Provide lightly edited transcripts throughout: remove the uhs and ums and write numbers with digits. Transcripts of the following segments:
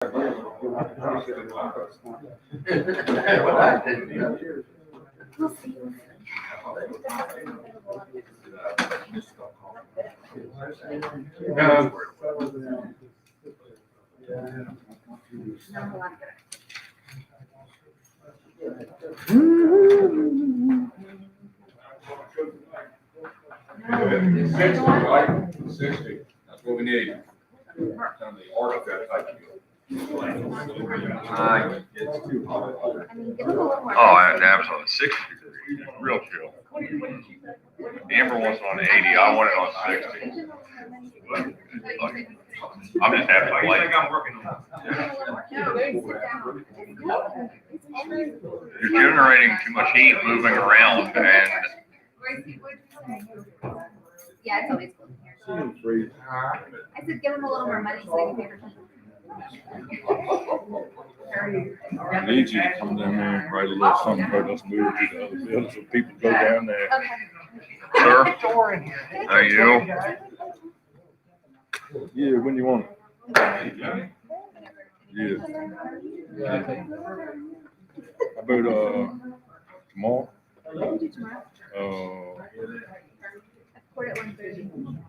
$60. That's what we need. The art of that type of deal. Oh, absolutely. 60 degrees. Real chill. Amber wants it on 80. I want it on 60. I'm just having to wait. I'm working on You're generating too much heat moving around, and yeah, it's always cool. I said give him a little more money so they can pay for something. I need you to come down there and write a little something about us moving to the other building so people go down there. Okay. sir, how you? Yeah, when you want it. Yeah. How about tomorrow? We can do tomorrow.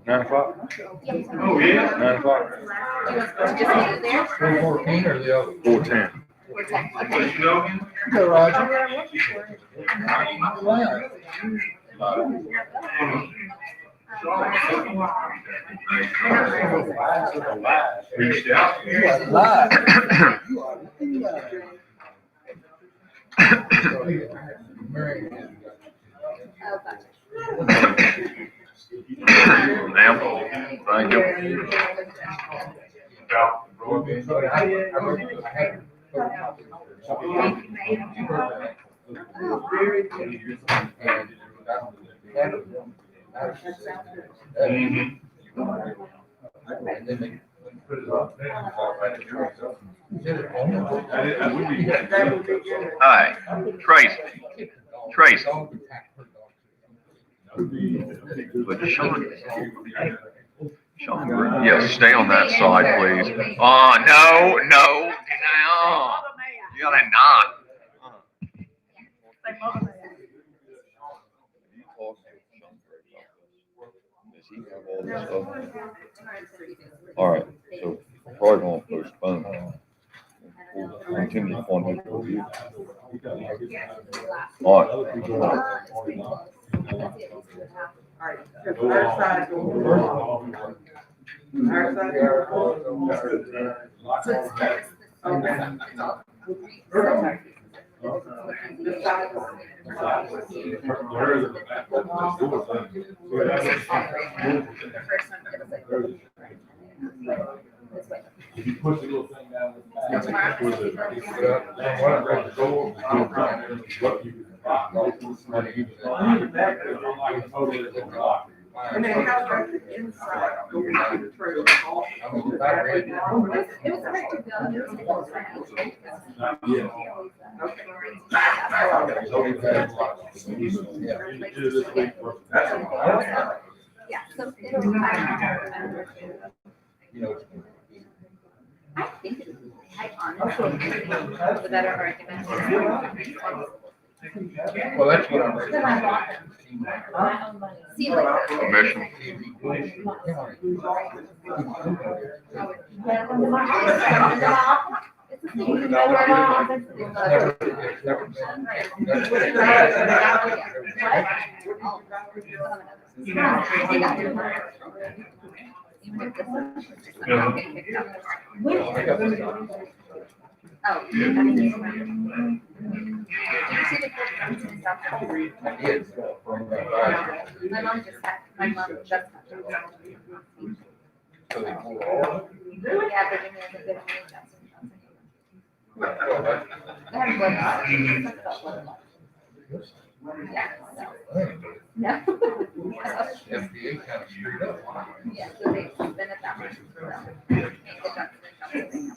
9 o'clock? Yeah. Oh, yeah? 9 o'clock? Do you want to just meet you there? 4:14 or the other? 4:10. We're 10. Okay. You know him? Hey, Roger. Reached out. You are live. You are live. Oh, gotcha. Ma'am, thank you. Hi, Tracy. But Sean, yes, stay on that side, please. Oh, no. You gotta not. Does he have all this stuff? All right, so probably gonna postpone. We'll continue on his review. All right. If you push the little thing down the back, And then how about the inside? It was great to go. Yeah, so it'll, I think it, I honestly think the better argument. Well, that's what I'm ready. See, like. Commission. Oh, I mean, did you see the kids and stuff? My mom just had, my mom just had. Yeah, Virginia is a good one. They have blood loss. Yeah, so. No. FDA kind of screwed up. Yeah, so they've been at that much. I think,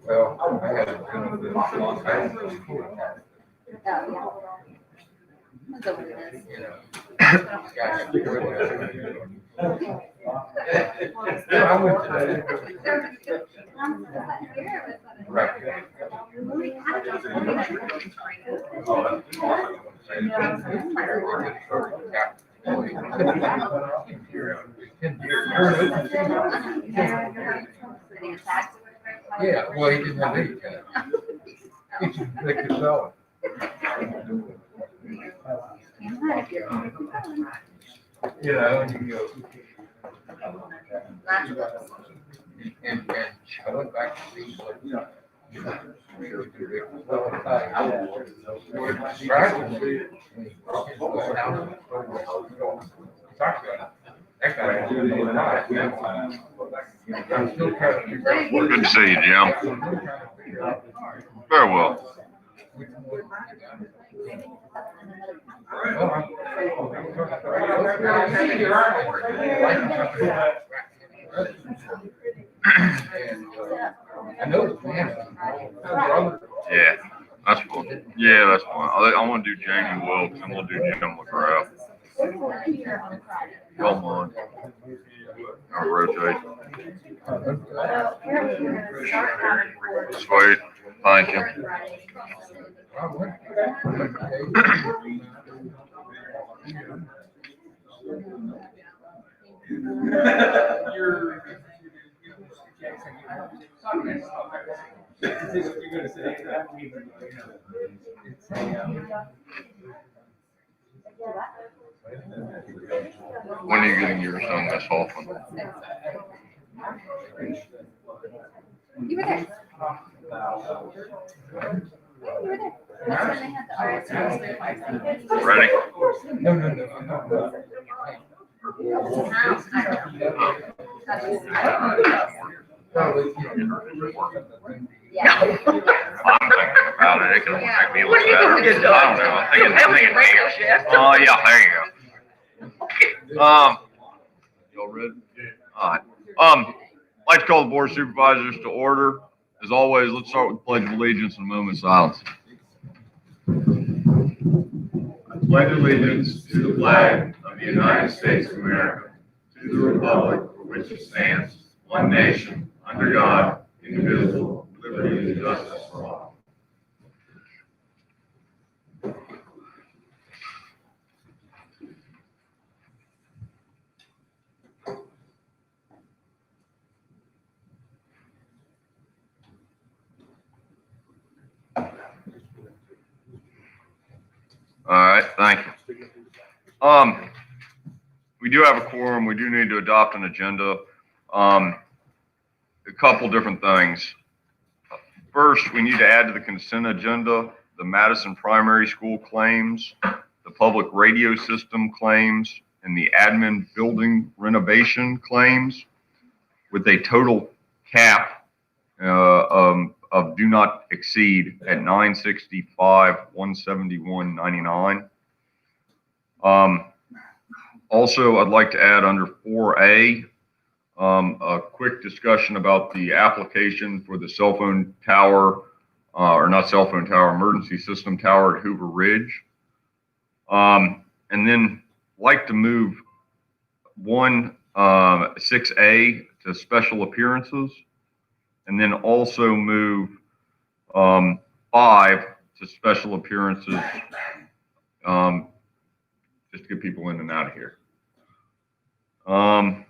Well, I had a feeling that I had a school account, That's what it is. you know. Guy had to go there. Yeah, I went to that. Right. Yeah, well, he didn't have any kind. He just picked his own. You know, and you go. And I went back to see what, you know. Good to see you, Jim. Very well. I know the man. Yeah, that's cool. Yeah, that's fine. I want to do Jamie Wilkes and we'll do Jim McGrath. Come on. I'll rotate. Sweet. Thank you. When are you getting yours done this often? You were there. You were there. That's when they had the RS. Ready? No. Yeah. I'm thinking about it. It can make me look better. I don't know. I'm thinking here. Oh, yeah, there you go. Y'all ready? All right. I'd like to call the Board of Supervisors to order. As always, let's start with the Pledge of Allegiance and a moment of silence. I pledge allegiance to the flag of the United States of America, to the republic for which it stands, one nation, under God, indivisible, with liberty and justice for all. All right, thank you. We do have a quorum. We do need to adopt an agenda. A couple different things. First, we need to add to the consent agenda the Madison Primary School claims, the public radio system claims, and the admin building renovation claims with a total cap of do not exceed at $965,171.99. Also, I'd like to add under 4A a quick discussion about the application for the cell phone tower, or not cell phone tower, emergency system tower at Hoover Ridge. And then like to move 6A to special appearances, and then also move 5 to special appearances, just to get people in and out of here. I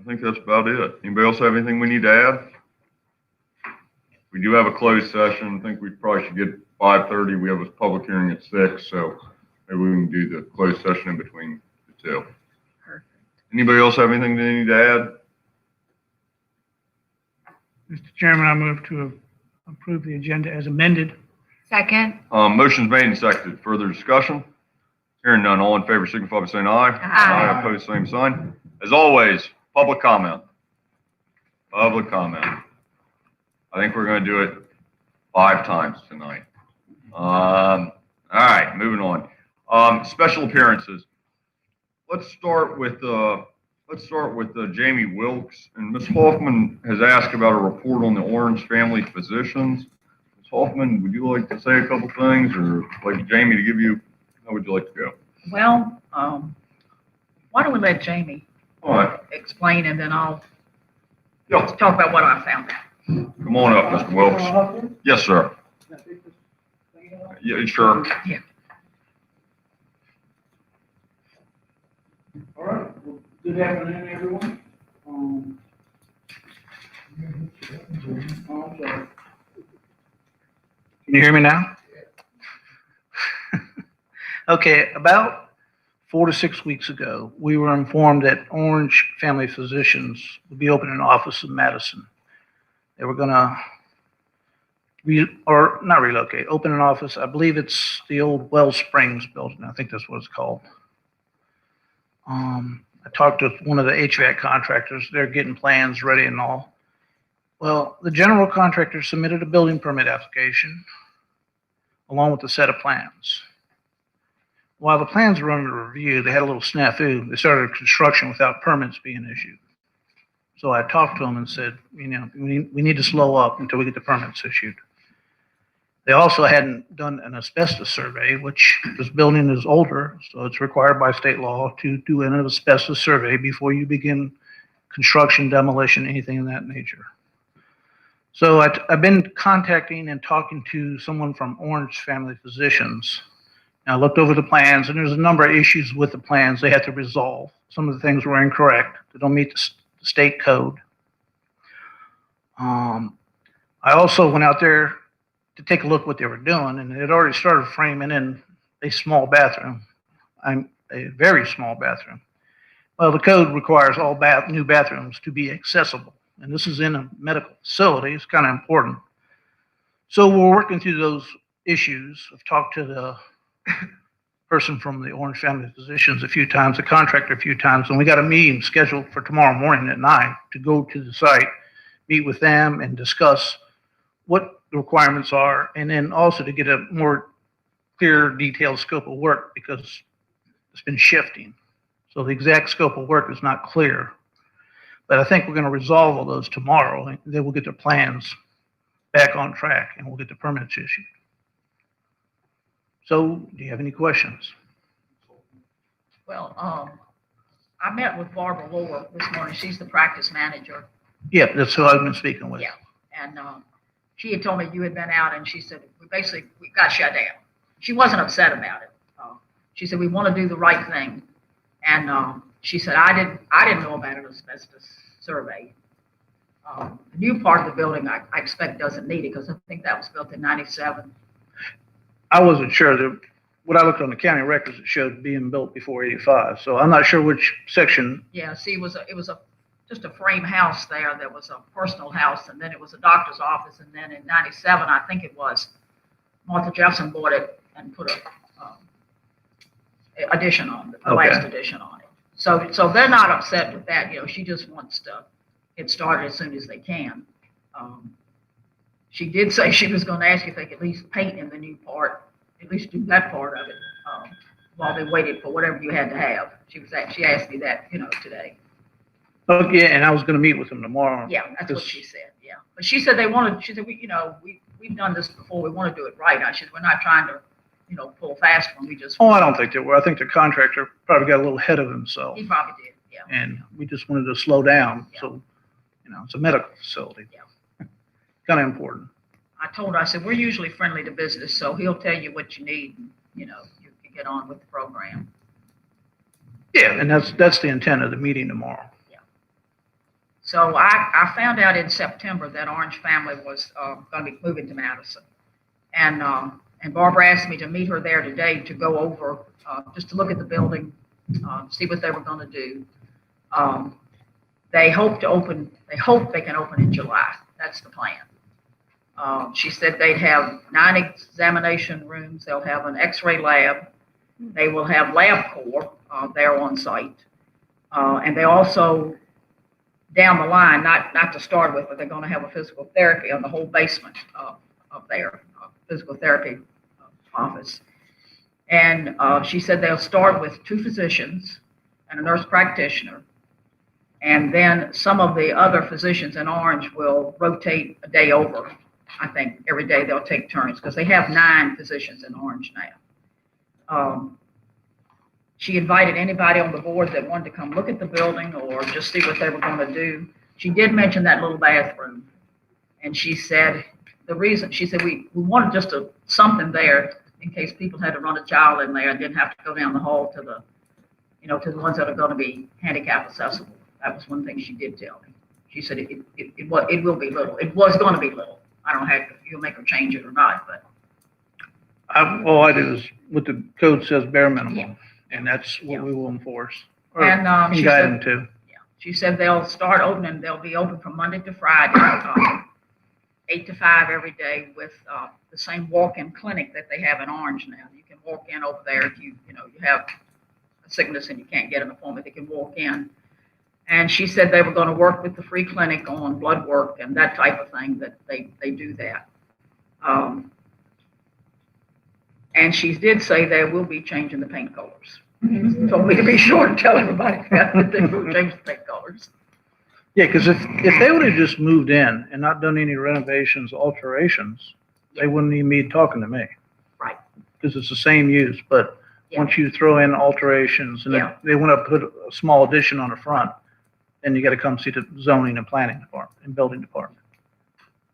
think that's about it. Anybody else have anything we need to add? We do have a closed session. I think we probably should get 5:30. We have a public hearing at 6, so maybe we can do the closed session in between the two. Perfect. Anybody else have anything they need to add? Mr. Chairman, I move to approve the agenda as amended. Second. Motion's made and seconded. Further discussion? Hearing none, all in favor signify by saying aye. Aye. Opposed, same sign. As always, public comment. Public comment. I think we're going to do it 5 times tonight. Special appearances. Let's start with Jamie Wilkes, and Ms. Hoffman has asked about a report on the Orange family physicians. Ms. Hoffman, would you like to say a couple things, or like Jamie to give you, how would you like to go? Well, why don't we let Jamie All right, explain, and then I'll yeah, talk about what I found out. come on up, Mr. Wilkes. Yes, sir. Yeah, sure. Yeah. All right, well, good afternoon, everyone. I'm sorry. Can you hear me now? Okay, about 4 to 6 weeks ago, we were informed that Orange Family Physicians would be opening an office in Madison. They were gonna not relocate, open an office. I believe it's the old Wells Springs building. I think that's what it's called. I talked to one of the HVAC contractors. They're getting plans ready and all. Well, the general contractor submitted a building permit application along with a set of plans. While the plans were under review, they had a little snafu. They started construction without permits being issued. So I talked to them and said, you know, we need to slow up until we get the permits issued. They also hadn't done an asbestos survey, which this building is older, so it's required by state law to do an asbestos survey before you begin construction, demolition, anything of that nature. So I've been contacting and talking to someone from Orange Family Physicians. And I looked over the plans, and there's a number of issues with the plans they had to resolve. Some of the things were incorrect. They don't meet the state code. I also went out there to take a look what they were doing, and they had already started framing in a small bathroom, a very small bathroom. Well, the code requires all new bathrooms to be accessible, and this is in a medical facility. It's kind of important. So we're working through those issues. I've talked to the person from the Orange Family Physicians a few times, the contractor a few times, and we got a meeting scheduled for tomorrow morning at 9 to go to the site, meet with them, and discuss what the requirements are, and then also to get a more clear, detailed scope of work, because it's been shifting. So the exact scope of work is not clear. But I think we're going to resolve all those tomorrow, and then we'll get the plans back on track, and we'll get the permits issued. So, do you have any questions? Well, I met with Barbara Lohr this morning. She's the practice manager. Yeah, that's who I've been speaking with. Yeah. And she had told me you had been out, and she said, we got shut down. She wasn't upset about it. She said, we want to do the right thing. And she said, I didn't know about an asbestos survey. The new part of the building, I expect doesn't need it, because I think that was built in 97. I wasn't sure. What I looked on the county records, it showed being built before 85. So I'm not sure which section. Yeah, see, it was just a frame house there. There was a personal house, and then it was a doctor's office. And then in 97, I think it was, Martha Jefferson bought it and put a addition on it, the last addition on it. So they're not upset with that. You know, she just wants to get started as soon as they can. She did say she was going to ask you if they could at least paint in the new part, at least do that part of it, while they waited for whatever you had to have. She asked me that, you know, today. Okay, and I was going to meet with them tomorrow. Yeah, that's what she said. Yeah, but she said we've done this before. We want to do it right. I said, we're not trying to, you know, pull fast when we just. Oh, I don't think they were. I think the contractor probably got a little ahead of himself. He probably did. Yeah. And we just wanted to slow down. Yeah. So, you know, it's a medical facility. Yeah. Kind of important. I told her, I said, we're usually friendly to business, so he'll tell you what you need, and, you know, you can get on with the program. Yeah, and that's the intent of the meeting tomorrow. Yeah. So I found out in September that Orange Family was going to be moving to Madison. And Barbara asked me to meet her there today to go over, just to look at the building, see what they were going to do. They hope they can open in July. That's the plan. She said they'd have 9 examination rooms. They'll have an X-ray lab. They will have LabCorp there on site. And they also, down the line, not to start with, but they're going to have a physical therapy on the whole basement of their physical therapy office. And she said they'll start with 2 physicians and a nurse practitioner. And then some of the other physicians in Orange will rotate a day over. I think every day they'll take turns because they have 9 physicians in Orange now. She invited anybody on the board that wanted to come look at the building or just see what they were going to do. She did mention that little bathroom. And she said, we wanted just something there in case people had to run a child in there and didn't have to go down the hall to the, to the ones that are going to be handicap accessible. That was one thing she did tell me. She said it will be little. It was going to be little. I don't know if you'll make her change it or not, but. All I do is what the code says, bare minimum, Yeah. and that's what Yeah. we will enforce. Or And she guide said, them to. she said they'll start opening, they'll be open from Monday to Friday, 8 to 5 every day with the same walk-in clinic that they have in Orange now. You can walk in over there if you have a sickness and you can't get an appointment, they can walk in. And she said they were going to work with the free clinic on blood work and that type of thing, that they do that. And she did say they will be changing the paint colors. Told me to be sure to tell everybody that they will change the paint colors. Yeah, because if they would have just moved in and not done any renovations, alterations, they wouldn't even be talking to me. Right. Because it's the same use, but Yeah. once you throw in alterations and Yeah. they want to put a small addition on the front, then you got to come see the zoning and planning department and building department.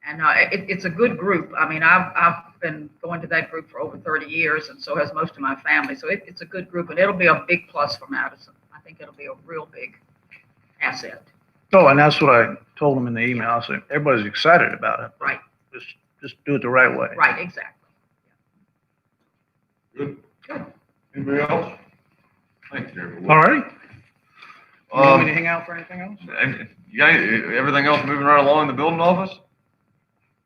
And it's a good group. I mean, I've been going to that group for over 30 years, and so has most of my family. So it's a good group, and it'll be a big plus for Madison. I think it'll be a real big asset. Oh, and that's what I told them in the email. I said, everybody's excited about it. Right. Just do it the right way. Right, exactly. Good. Good. Anybody else? Thank you. All right. You want me to Um, hang out for anything else? you got everything else moving right along in the building office?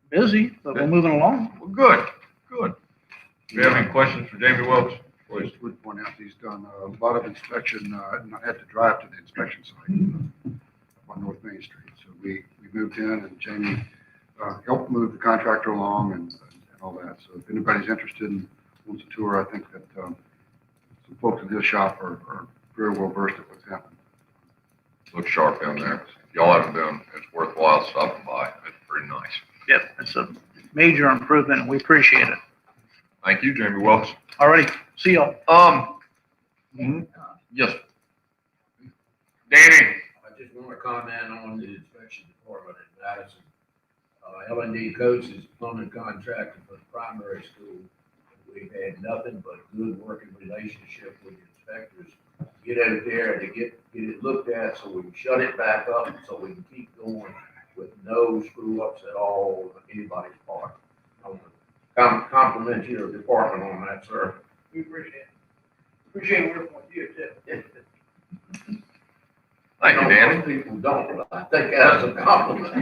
Busy, but we're moving along. Well, good. Do you have any questions for Jamie Welch? Please. Just would point out he's done a lot of inspection, and I had to drive to the inspection site on North Main Street. So we moved in and Jamie helped move the contractor along and all that. So if anybody's interested and wants a tour, I think that some folks at this shop are very well versed at what's happening. Looks sharp down there. If y'all haven't been, it's worthwhile stopping by. It's pretty nice. Yep, it's a major improvement and we appreciate it. Thank you, Jamie Welch. All righty, see y'all. Yes. Danny. I just want to comment on the inspection department in Madison. L&D Coates is plumbing contractor for the primary school. We've had nothing but good working relationship with the inspectors. Get out there to get it looked at so we can shut it back up so we can keep going with no screw ups at all on anybody's part. I want to compliment your department on that, sir. We appreciate it. Appreciate working with you too. Thank you, Danny. Most people don't, but I think that's a compliment.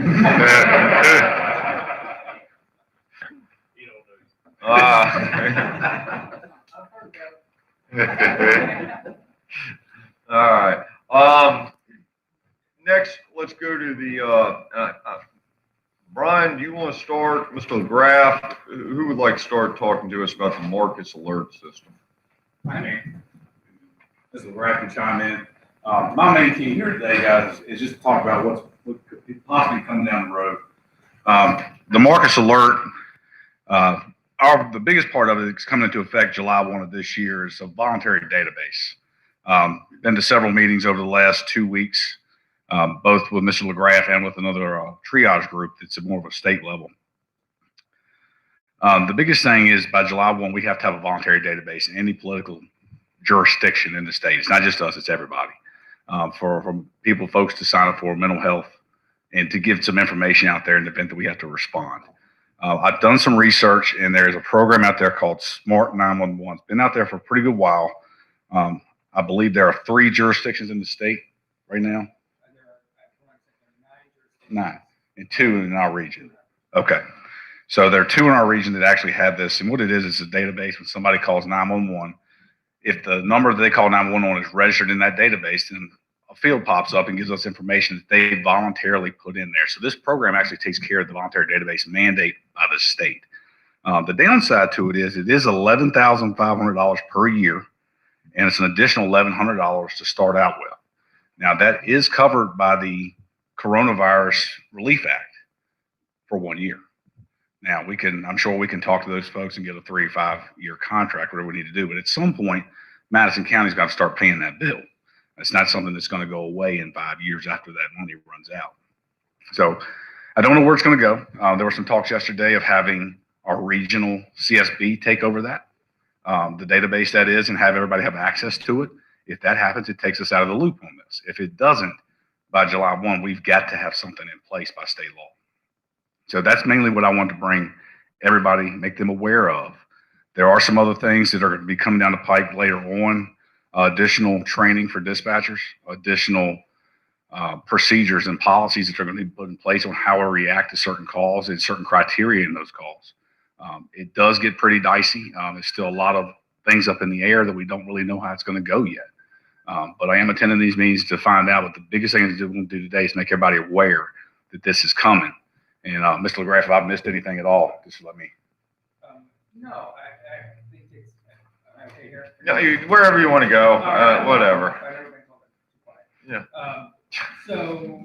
All right. Next, let's go to the, Brian, do you want to start? Mr. McGrath, who would like to start talking to us about the Marcus alert system? My name is McGrath can chime in. My main key here today, guys, is just to talk about what could possibly come down the road. The Marcus alert, the biggest part of it is coming into effect July 1 of this year is a voluntary database. Been to several meetings over the last 2 weeks, both with Mr. McGrath and with another triage group that's at more of a state level. The biggest thing is by July 1, we have to have a voluntary database in any political jurisdiction in the state. It's not just us, it's everybody. For folks to sign up for mental health and to give some information out there in the event that we have to respond. I've done some research and there's a program out there called Smart 911. It's been out there for a pretty good while. I believe there are 3 jurisdictions in the state right now. 9 and 2 in our region. Okay. So there are 2 in our region that actually have this. And what it is a database when somebody calls 911. If the number that they call 911 is registered in that database, then a field pops up and gives us information that they voluntarily put in there. So this program actually takes care of the voluntary database mandate by the state. The downside to it is $11,500 per year, and it's an additional $1,100 to start out with. Now, that is covered by the Coronavirus Relief Act for 1 year. Now, I'm sure we can talk to those folks and get a 3 or 5 year contract, whatever we need to do. But at some point, Madison County's got to start paying that bill. It's not something that's going to go away in 5 years after that money runs out. So I don't know where it's going to go. There were some talks yesterday of having our regional CSB take over that, the database that is, and have everybody have access to it. If that happens, it takes us out of the loop on this. If it doesn't, by July 1, we've got to have something in place by state law. So that's mainly what I want to bring everybody, make them aware of. There are some other things that are going to be coming down the pike later on, additional training for dispatchers, additional procedures and policies that are going to be put in place on how we react to certain calls and certain criteria in those calls. It does get pretty dicey. There's still a lot of things up in the air that we don't really know how it's going to go yet. But I am attending these meetings to find out. But the biggest thing that we're going to do today is make everybody aware that this is coming. And Mr. LaGraff, if I've missed anything at all, just let me. No, I think it's, okay here. Yeah, wherever you want to go, whatever. Yeah. So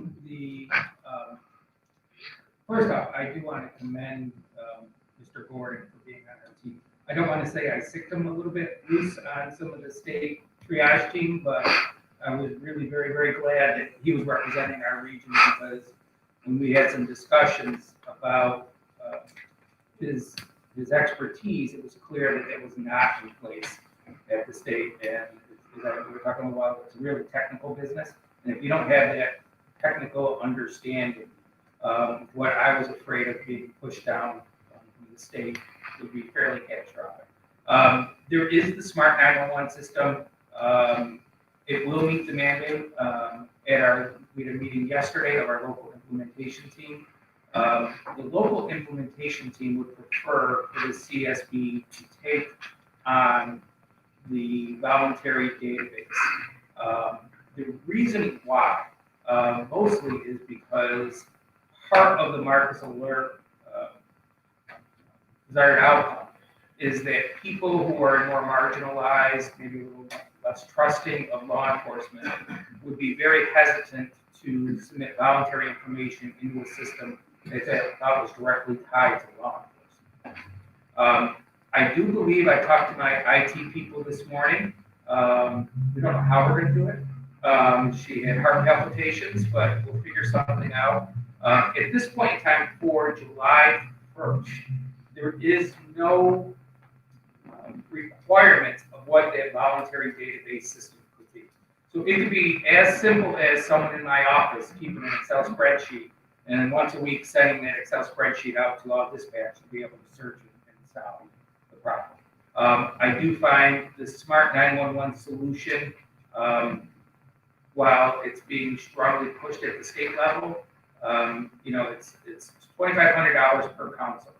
first off, I do want to commend Mr. Gordon for being on our team. I don't want to say I sicked him a little bit loose on some of the state triage team, but I was really very, very glad that he was representing our region, because when we had some discussions about his expertise, it was clear that it was not in place at the state. And we were talking about, it's a really technical business. And if you don't have that technical understanding, what I was afraid of being pushed down from the state would be fairly catastrophic. There is the Smart 911 system. It will meet the mandate. We had a meeting yesterday of our local implementation team. The local implementation team would prefer for the CSB to take on the voluntary database. The reason why mostly is because part of the Marcus Alert desired outcome is that people who are more marginalized, maybe a little less trusting of law enforcement, would be very hesitant to submit voluntary information into a system that they thought was directly tied to law enforcement. I do believe, I talked to my IT people this morning. We don't know how we're going to do it. She had heart palpitations, but we'll figure something out. At this point in time, for July 1st, there is no requirement of what that voluntary database system could be. So it could be as simple as someone in my office keeping an Excel spreadsheet, and once a week sending that Excel spreadsheet out to all dispatch to be able to search and solve the problem. I do find the Smart 911 solution, while it's being strongly pushed at the state level, it's $2,500 per council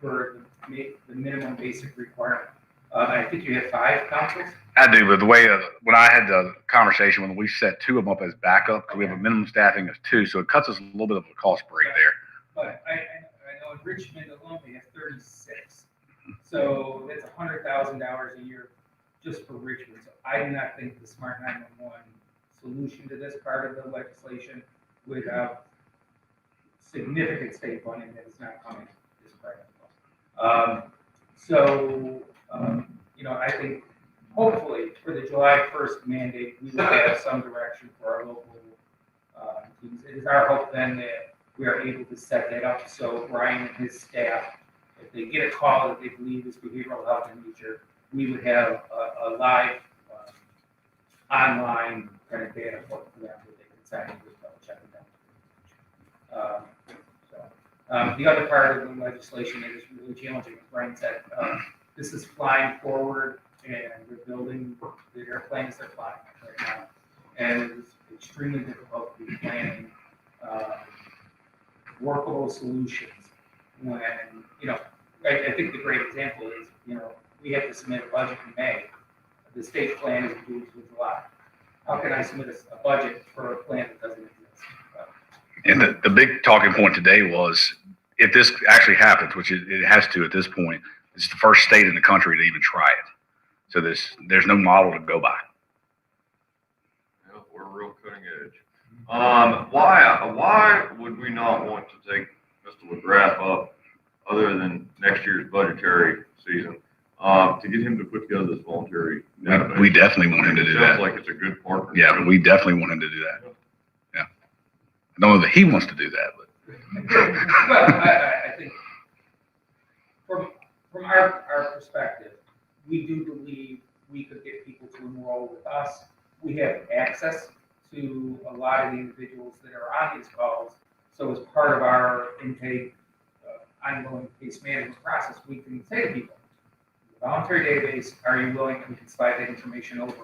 for the minimum basic requirement. I think you have 5 councils. I do, but the way when I had the conversation, when we set 2 of them up as backup, because we have a minimum staffing of 2, so it cuts us a little bit of a cost break there. But I know in Richmond alone we have 36, so that's $100,000 a year just for Richmond. So I do not think the Smart 911 solution to this part of the legislation, without significant state funding that is not coming, is practical. I think hopefully for the July 1st mandate, we will have some direction for our local teams. It is our hope then that we are able to set that up so Brian and his staff, if they get a call that they believe is behavioral health in nature, we would have a live online kind of data for them that they can sign in with check it out. The other part of the legislation that is really challenging, as Brian said, this is flying forward, and they're building the airplanes they're flying right now. And it is extremely difficult to be planning workable solutions when, I think the great example is, we have to submit a budget in May. The state plan is due to July. How can I submit a budget for a plan that doesn't exist? And the big talking point today was, if this actually happens, which it has to at this point, it's the first state in the country to even try it. So there's no model to go by. Yeah, we're real cutting edge. Why would we not want to take Mr. McGrath up, other than next year's budgetary season, to get him to put together this voluntary database? We definitely want him to do It that. sounds like it's a good partnership. Yeah, we definitely want him to do that. Yeah. I don't know that he wants to do that, but. Well, I think from our perspective, we do believe we could get people to enroll with us. We have access to a lot of the individuals that are on these calls. So as part of our intake, ongoing case management process, we can say to people, voluntary database, are you willing, and we can slide that information over.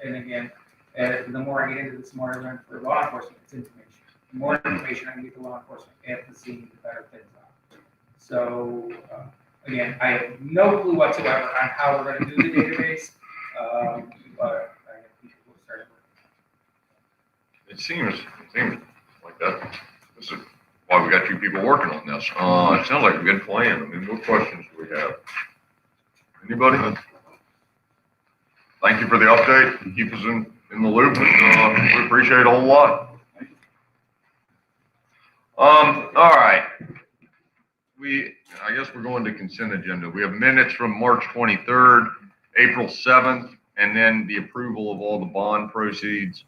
And again, the more I get into this, the more I learn for law enforcement, it's information. The more information I can get to law enforcement at the scene, the better things are. So, again, I have no clue whatsoever on how we're going to do the database, but I have people who started working. It seems like that. This is why we got you people working on this. It sounds like a good plan. I mean, what questions do we have? Anybody? Thank you for the update. Keep us in the loop, and we appreciate it a whole lot. All right. I guess we're going to consent agenda. We have minutes from March 23rd, April 7th, and then the approval of all the bond proceeds.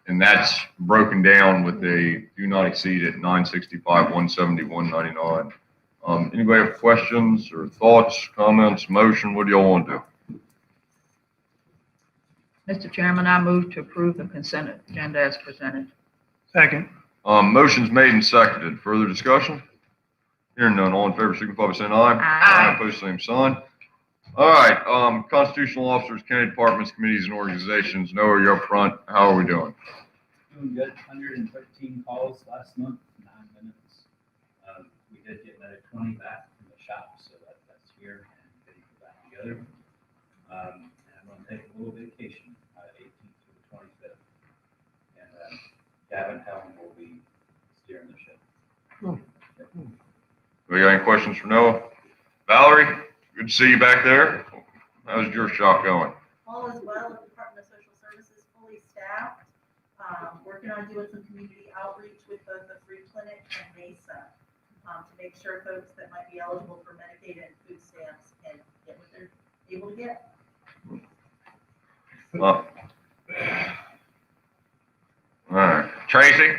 And that's broken down with a do not exceed at 965, 170, 199. Anybody have questions or thoughts, comments, motion? What do y'all want to do? Mr. Chairman, I move to approve the consent agenda as presented. Second. Motion's made and seconded. Further discussion? Hearing none, all in favor, signify by saying aye. Aye. Opposed, same sign. All right, constitutional officers, county departments, committees, and organizations. Noah, you're up front. How are we doing? Doing good. 113 calls last month, 9 minutes. We did get another 20 back from the shop, so that's here and getting it back together. And I'm going to take a little vacation, 18th to the 25th. And Gavin Helen will be steering the ship. We got any questions for Noah? Valerie, good to see you back there. How's your shop going? All is well. The Department of Social Services fully staffed. Working on doing some community outreach with both the free clinic and Mesa to make sure folks that might be eligible for Medicaid and food stamps can get what they're able to get. Well, all right, Tracy?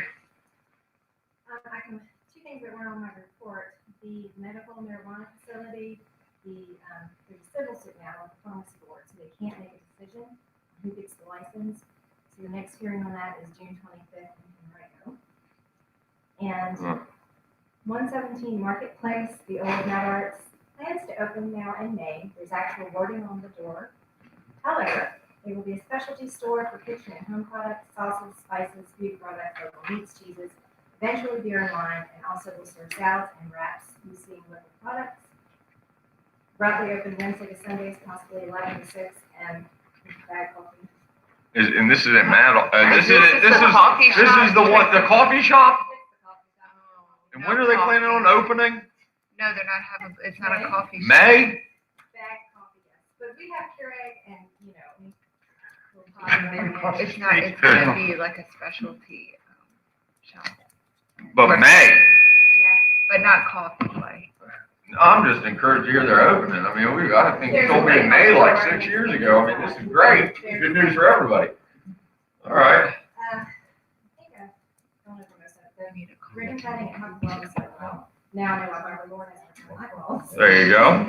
Two things that were on my report, the medical marijuana facility, there's a civil suit now on the pharmacy board, so they can't make a decision on who gets the license. So the next hearing on that is June 25th in Reno. And 117 Marketplace, the old Mad Arts, plans to open now in May. There's actual wording on the door. However, it will be a specialty store for kitchen and home products, sauces, spices, beauty products, local meats, cheeses, eventually beer and wine, and also will serve salads and wraps using local products. Roughly open Wednesday to Sundays, possibly 11 to 6, and bag coffee. And this is at Mad, this is the coffee shop? And when are they planning on opening? No, they're not having, it's not a coffee shop. May? Bag coffee, yes. But we have Keurig and, we'll probably. It's not, it's gonna be like a specialty shop, But May? Yes. but not coffee like. I'm just encouraged to hear they're opening. I mean, I think you told me in May like 6 years ago. I mean, this is great. Good news for everybody. All right. I think I've gone over most of it. The ribbon cutting at Hub Club is going well. Now I know why my Lord has my eyeballs. There you go.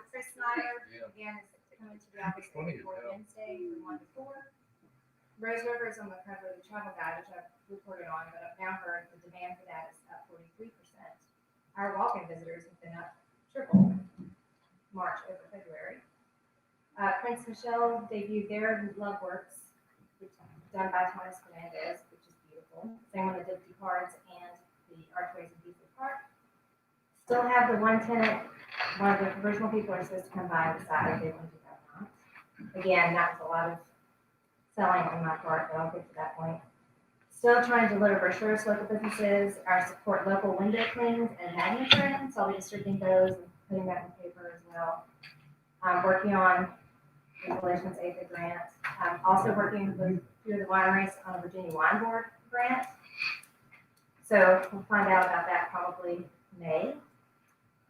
Chris Snyder, again, is coming to the office for Wednesday from 1 to 4. Rose River is on the cover of the travel guide, which I've reported on, but I've now heard the demand for that is up 43%. Our walk-in visitors have been up triple March over February. Prince Michelle debuted their Love Works, which is done by Thomas Fernandez, which is beautiful. Same one that did the cards and the Archways in Beasley Park. Still have the one tenant, one of the original people are supposed to come by and decide if they want to do that or not. Again, that was a lot of selling on my part, but I'll get to that point. Still trying to deliver brochures to local businesses, our support local window clings and magnet trends, so I'll be distributing those and putting that in paper as well. I'm working on Demolition's Afid grant. I'm also working with a few of the wineries on a Virginia Wine Board grant. So we'll find out about that probably May.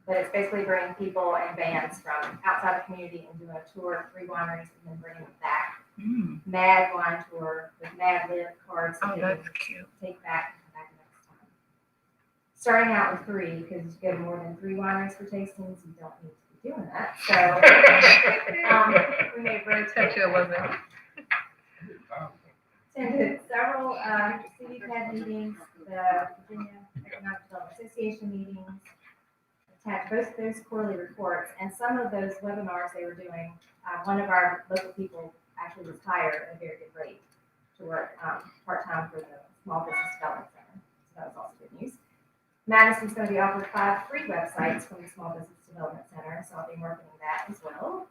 But it's basically bringing people and bands from outside the community and doing a tour of 3 wineries and then bringing them back. Mad wine tour with Mad Lib cards. Oh, that they that's can cute. Take back and come back next time. Starting out with 3, because you go to more than 3 wineries for tastings, you don't need to be doing that. So we may rotate. Set you a limit. Attended several CDPAD meetings, the Virginia Economic Development Association meetings, attached both of those quarterly reports, and some of those webinars they were doing. One of our local people actually was hired at a very good rate to work part-time for the Small Business Development Center. So that was also good news. Madison's going to be offering 5 free websites from the Small Business Development Center, so I'll be working on that as well.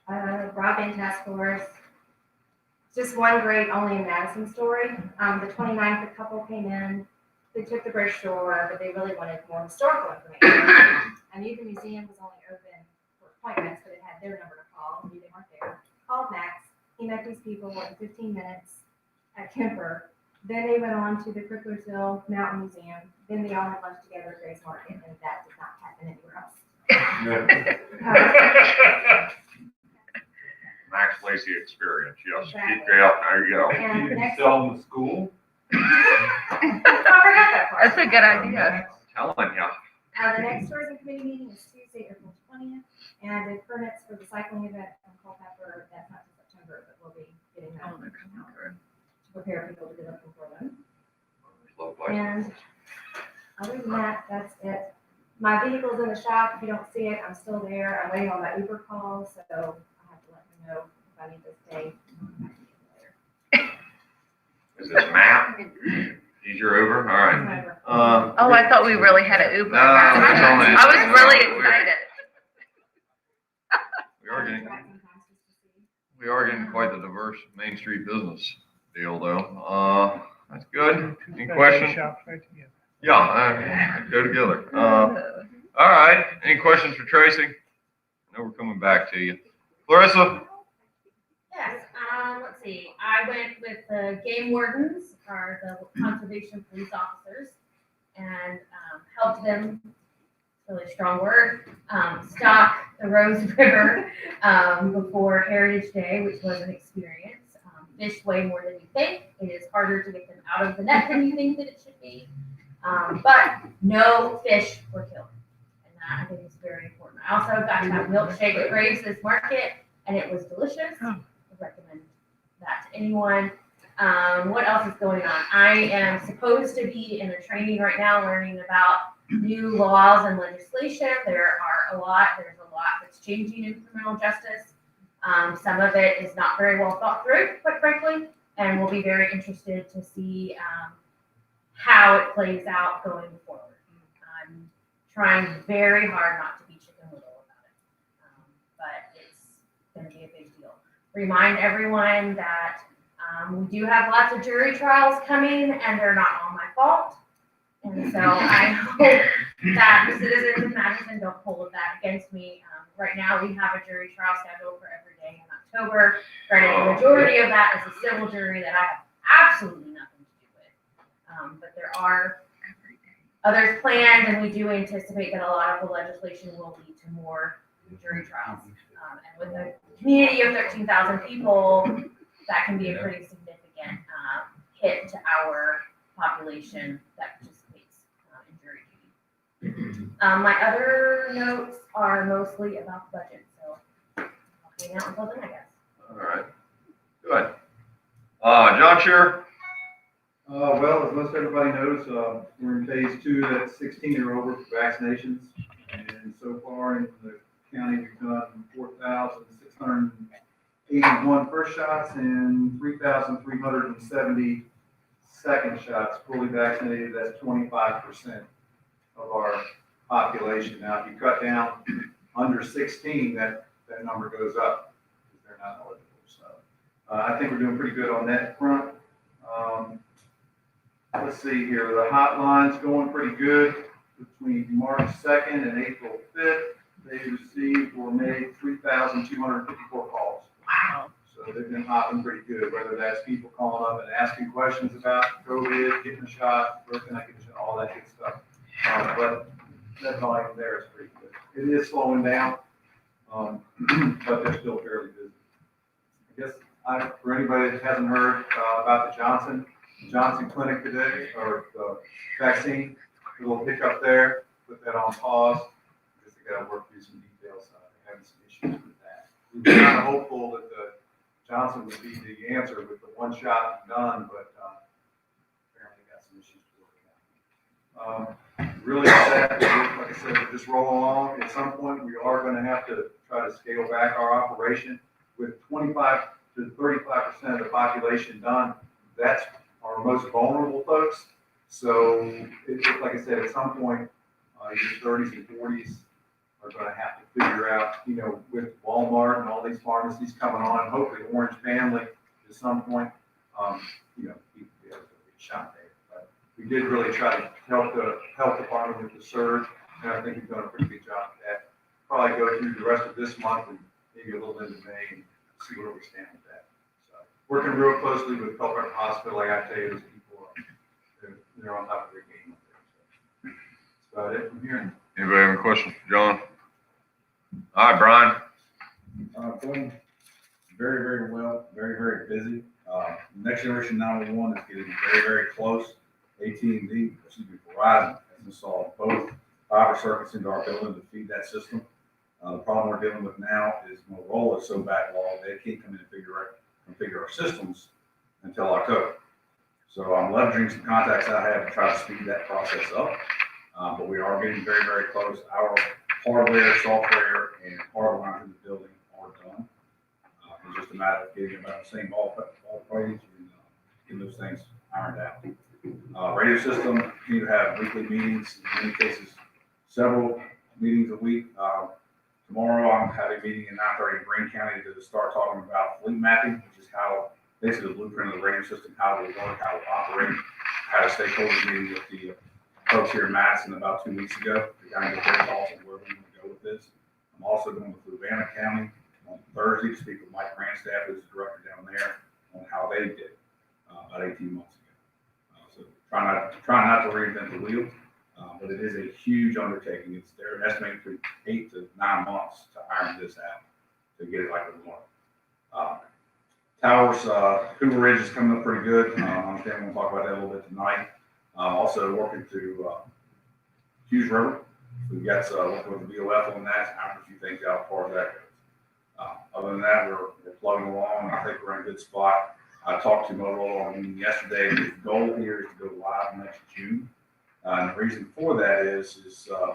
Broadband Task Force. Just one great only in Madison story. The 29th, a couple came in. They took the brochure, but they really wanted more historical information. I knew the museum was only open for appointments, but it had their number to call. I knew they weren't there. Called Max. He met these people in 15 minutes at Kemper. Then they went on to the Cricklersville Mountain Museum. Then they all had lunch together at Grace Market, and that did not happen anywhere else. Max Lacey experience, yes. Exactly. There you go. And next, Sell them to school? I forgot that part. That's a good idea. Telling you. The next tourism committee meeting is Tuesday, April 20th, and the permits for the cycling event from Culpeper, that's not until September, but we'll be getting that Oh, they're coming through. to prepare people to be looking for them. Lovely. And other than that, that's it. My vehicle's in the shop. If you don't see it, I'm still there. I'm waiting on my Uber call, so I have to let them know if I need to stay. Is this Matt? He's your Uber? All right. Oh, I thought we really had an Uber. No, it's only- I was really excited. We are getting quite the diverse Main Street business deal, though. That's good. Any questions? Shops right together. Yeah, go together. All right. Any questions for Tracy? I know we're coming back to you. Clarissa? Yes, let's see, I went with the game wardens, or the conservation police officers, and helped them, really strong word, stock the Rose River before Heritage Day, which was an experience. Fish way more than you think. It is harder to get them out of the net than you think that it should be. But no fish were killed, and that I think is very important. I also got to have milkshake at Grace's Market, and it was delicious. I recommend that to anyone. What else is going on? I am supposed to be in a training right now learning about new laws and legislation. There's a lot that's changing in criminal justice. Some of it is not very well thought through, quite frankly, and we'll be very interested to see how it plays out going forward. I'm trying very hard not to be chicken little about it, but it's going to be a big deal. Remind everyone that we do have lots of jury trials coming, and they're not all my fault. And so I hope that the citizens of Madison don't hold that against me. Right now, we have a jury trial scheduled for every day in October. Granted, the majority of that is a civil jury that I have absolutely nothing to do with. But there are others planned, and we do anticipate that a lot of the legislation will lead to more jury trials. And with a community of 13,000 people, that can be a pretty significant hit to our population that participates in jury duty. My other notes are mostly about the budget, so I'll hang out until then, I guess. All right. Good. John Shear? Well, as most everybody knows, we're in phase 2, that's 16 or over for vaccinations. And so far in the county, we've done 4,681 first shots and 3,370 second shots fully vaccinated. That's 25% of our population. Now, if you cut down under 16, that number goes up because they're not eligible. So I think we're doing pretty good on that front. Let's see here, the hotline's going pretty good. Between March 2nd and April 5th, they received or made 3,254 calls. Wow. So they've been hopping pretty good, whether that's people calling up and asking questions about COVID, getting a shot, where can I get a shot, all that good stuff. But that volume there is pretty good. It is slowing down, but they're still fairly busy. I guess for anybody that hasn't heard about the Johnson Clinic today, or the vaccine, a little hiccup there, put that on pause, because they gotta work through some details, they're having some issues with that. We were kind of hopeful that the Johnson would be the answer with the one shot and done, but apparently got some issues to work out. Really sad, like I said, just roll along. At some point, we are gonna have to try to scale back our operation with 25 to 35% of the population done. That's our most vulnerable folks. So, like I said, at some point, your 30s and 40s are going to have to figure out, with Walmart and all these pharmacies coming on, hopefully Orange Family at some point, people be able to get shot there. But we did really try to help the health department with the surge, and I think we've done a pretty good job of that. Probably go through the rest of this month and maybe a little into May and see where we stand with that. So, working real closely with Culpeper Hospital, like I tell you, those people are. They're on top of their game up there. So that's about it from here. Anybody have any questions for John? All right, Brian. Going very, very well, very, very busy. Next Generation 911 is getting very, very close. Verizon has installed both fiber circuits into our building to feed that system. The problem we're dealing with now is Motorola is so backlogged, they can't come in and configure our systems until October. So I'm leveraging some contacts I have to try to speed that process up. But we are getting very, very close. Our hardware, software, and hardware in the building are done. It's just a matter of getting about the same ball page and getting those things ironed out. Radio system, continue to have weekly meetings, in many cases, several meetings a week. Tomorrow I'm having a meeting at 9:30 in Greene County to start talking about fleet mapping, which is how basically the blueprint of the radio system, how it will work, how it will operate. I had a stakeholder meeting with the folks here in Madison about 2 weeks ago to kind of get their thoughts on where we're going to go with this. I'm also going to Fluvanna County on Thursday to speak with Mike Grandstaff, who's the director down there, on how they did about 18 months ago. So try not to reinvent the wheel, but it is a huge undertaking. They're estimating between 8 to 9 months to iron this out to get it like we want. Towers, Hoover Ridge is coming up pretty good. I understand we'll talk about that a little bit tonight. Also working to Hughes River. We've got working with the BOF on that, iron a few things out as far as that goes. Other than that, we're plugging along. I think we're in a good spot. I talked to Motorola on yesterday. The goal here is to go live next June. And the reason for that is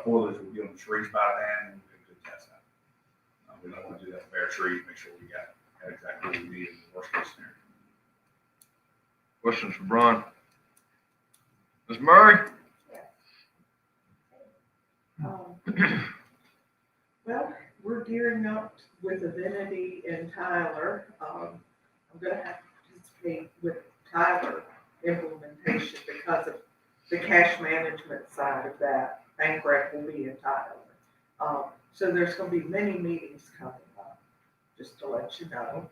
foliage will be on the trees by then, and we'll get a good test out. We don't want to do that bare tree, make sure we got exactly what we need in the worst case scenario. Questions for Brian? Ms. Murray? Well, we're gearing up with Amended and Tyler. I'm gonna have to participate with Tyler implementation because of the cash management side of that. Bank rec will be in Tyler. So there's gonna be many meetings coming up, just to let you know.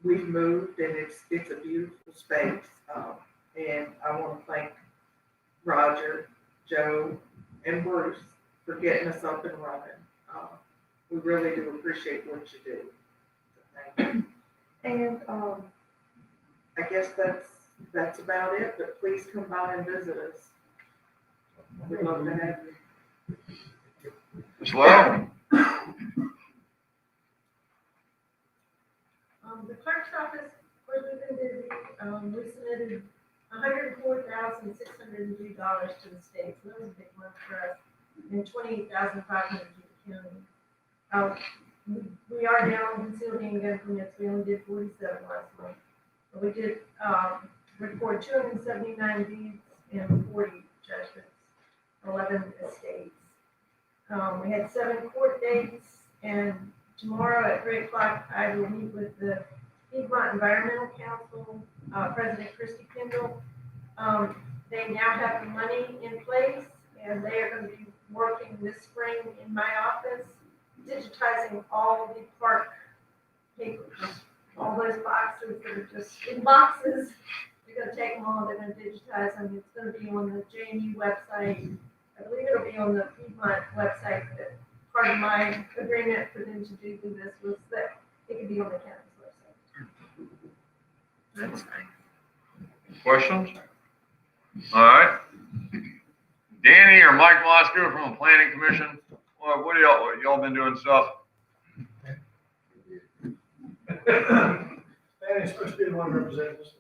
We've moved and it's a beautiful space. And I want to thank Roger, Joe, and Bruce for getting us up and running. We really do appreciate what you do. So thank you. And I guess that's about it, but please come by and visit us. We'd love to have you. Ms. Lowe? The clerk's office, we've been busy. We submitted $104,602 to the state, so that was a big month for us, and $28,500 to the county. We are down on concealed handgun permits. We only did 47 last month, but we did record 279 deeds and 40 judgments, 11 estates. We had 7 court dates, and tomorrow at 3 o'clock, I will meet with the Piedmont Environmental Council digitizing all the park papers, all those boxes that are just in boxes. They're gonna take them all, they're gonna digitize them, it's gonna be on the JMU website. I believe it'll be on the Piedmont website, but part of my agreement for them to do this was that it could be on the county's website. That's nice. Questions? All right. Danny or Mike Moscow from the Planning Commission, what do y'all been doing stuff? Danny's supposed to be the one representing us.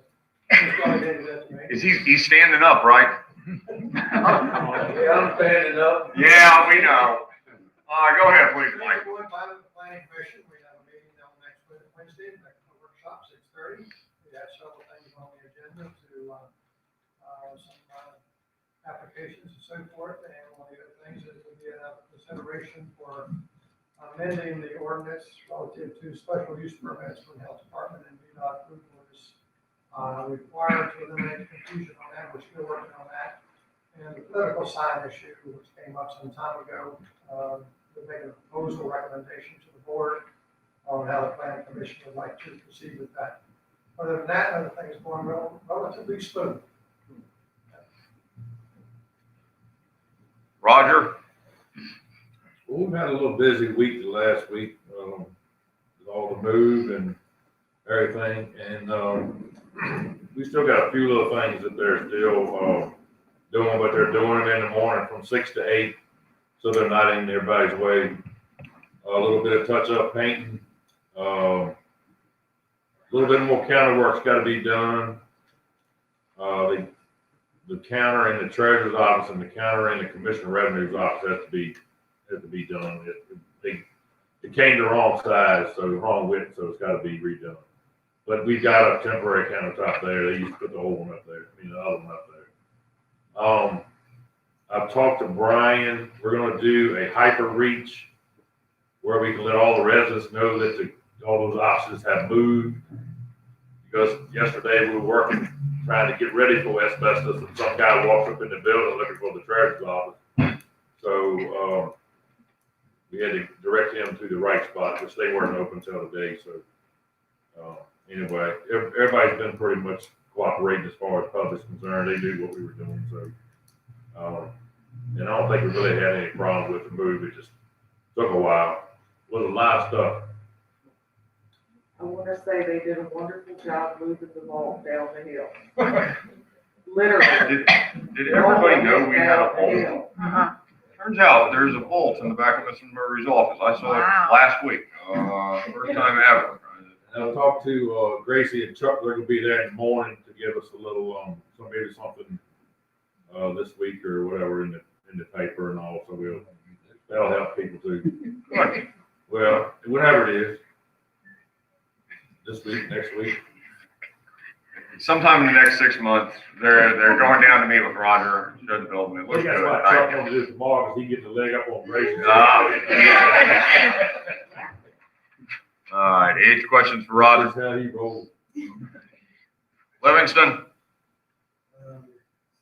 He's probably did that to me. He's standing up, right? Yeah, I'm standing up. Yeah, we know. Go ahead, please, Mike. We're going by the planning commission. We have a meeting on next Wednesday, next workshop, 6:30. We have several things on the agenda to, some applications and so forth. And one of the other things is to be a consideration for amending the ordinance relative to special use permits for the health department and do not approve orders required to eliminate confusion on that. We're still working on that. And the political sign issue, which came up some time ago, we made a proposal recommendation to the board on how the planning commission would like to proceed with that. Other than that, other things going relatively smooth. Roger? Well, we've had a little busy week the last week, with all the move and everything, and, we still got a few little things that they're still, doing, but they're doing them in the morning from 6 to 8, so they're not in everybody's way. A little bit of touch-up painting, a little bit more counter work's gotta be done. The counter in the treasurer's office and the counter in the commissioner revenue's office has to be done. It came the wrong size, so the wrong width, so it's gotta be redone. But we've got a temporary countertop there. They used to put the old one up there, the other one up there. I've talked to Brian. We're gonna do a hyper reach where we can let all the residents know that all those offices have moved. Because yesterday we were working, trying to get ready for asbestos, and some guy walks up in the building looking for the treasurer's office. So, we had to direct him to the right spot, which they weren't open till today, so, anyway, everybody's been pretty much cooperating as far as public's concerned. They knew what we were doing, so, and I don't think we really had any problem with the move. It just took a while. It was a lot of stuff. I want to say they did a wonderful job moving the vault down the hill. Literally. Did everybody know we had a vault? Turns out there's a vault in the back of Mr. Murray's office. I saw it last week. First time ever. And I'll talk to Gracie and Chuck. They're gonna be there in the morning to give us a little, maybe something this week or whatever in the paper and all. So that'll help people too. Well, whatever it is, this week, next week. Sometime in the next 6 months, they're going down to meet with Roger, show the building. It looks good. That's why Chuck wanted to do tomorrow, because he gets the leg up on Gracie. All right, 8 questions for Roger. That's how he rolls. Livingston?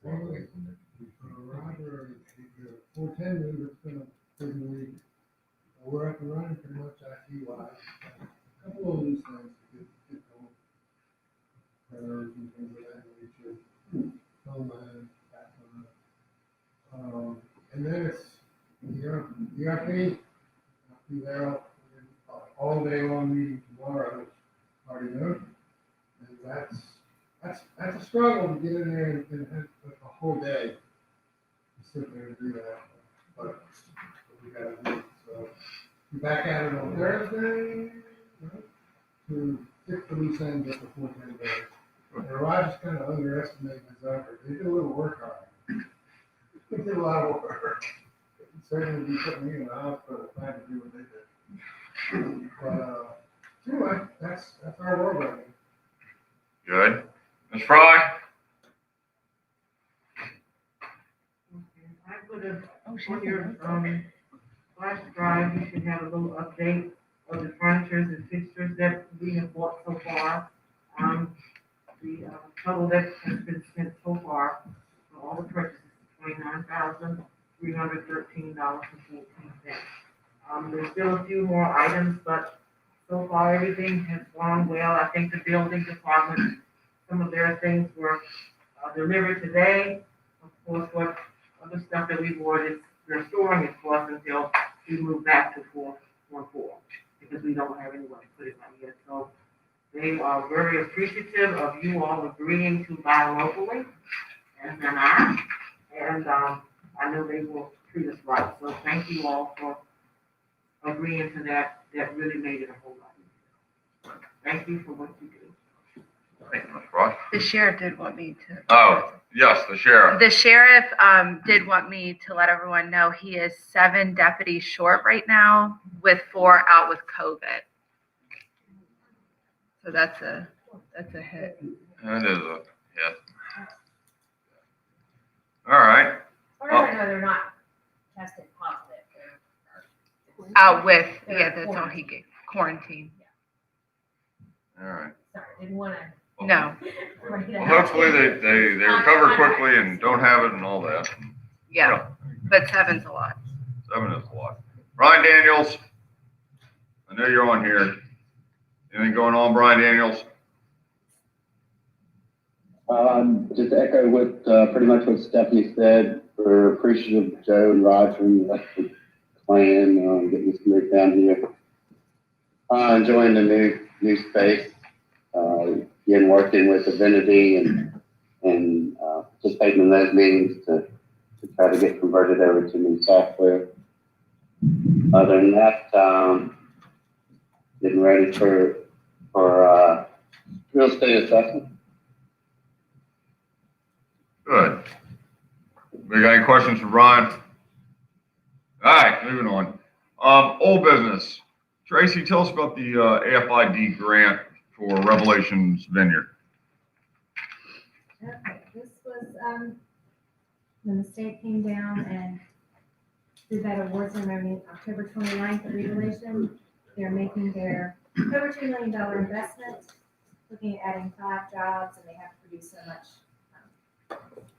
Roger, the 410 move, it's been a busy week. We're up and running pretty much IT-wise. A couple of loose things to get going. Printers and things of that nature. Phone line, backline. And then it's ERP. I'll be there all day long meeting tomorrow, already know. And that's a struggle to get in there and have a whole day to sit there and do that. But we gotta do it. So we're back at it on Thursday, right, to fix the loose ends at the 410 days. And Roger's kind of underestimating his effort. They did a little work on it. They did a lot of work. Certainly be putting me in the hospital trying to do what they did. But anyway, that's our world right now. Good. Ms. Fry? I put on your flash drive, you should have a little update of the furnitures and fixtures that we have bought so far. The total that has been spent so far for all the purchases, $29,313.14. There's still a few more items, but so far everything has gone well. I think the building department, some of their things were delivered today. Of course, what other stuff that we ordered, they're storing it for us until we move back to 414, because we don't have anyone to put it on yet. So they are very appreciative of you all agreeing to buy locally, and then I know they will treat us right. So thank you all for agreeing to that. That really made it a whole lot easier. Thank you for what you do. Thank you, Mr. Ross. The sheriff did want me to. Oh, yes, the sheriff. The sheriff did want me to let everyone know he is 7 deputies short right now, with 4 out with COVID. So that's a hit. That is a hit. All right. As far as I know, they're not tested positive. Out with, yeah, that's all he gave, quarantine. All right. Sorry, didn't want to. No. Well, hopefully they recover quickly and don't have it and all that. Yeah, but 7's a lot. 7 is a lot. Brian Daniels, I know you're on here. Anything going on, Brian Daniels? Just to echo what pretty much what Stephanie said. We're appreciative of Joe and Roger and the rest of the clan getting this moved down here. Enjoying the new space. Again, working with Avidity and participating in those meetings to try to get converted over to new software. Other than that, getting ready for real estate assessment. Good. We got any questions for Brian? All right, moving on. Old business. Tracy, tell us about the AFID grant for Revelations Vineyard. Okay, this was, when the state came down and did that award ceremony October 29th at Revelation. They're making their over $2 million investment, looking at adding 5 jobs, and they have to produce so much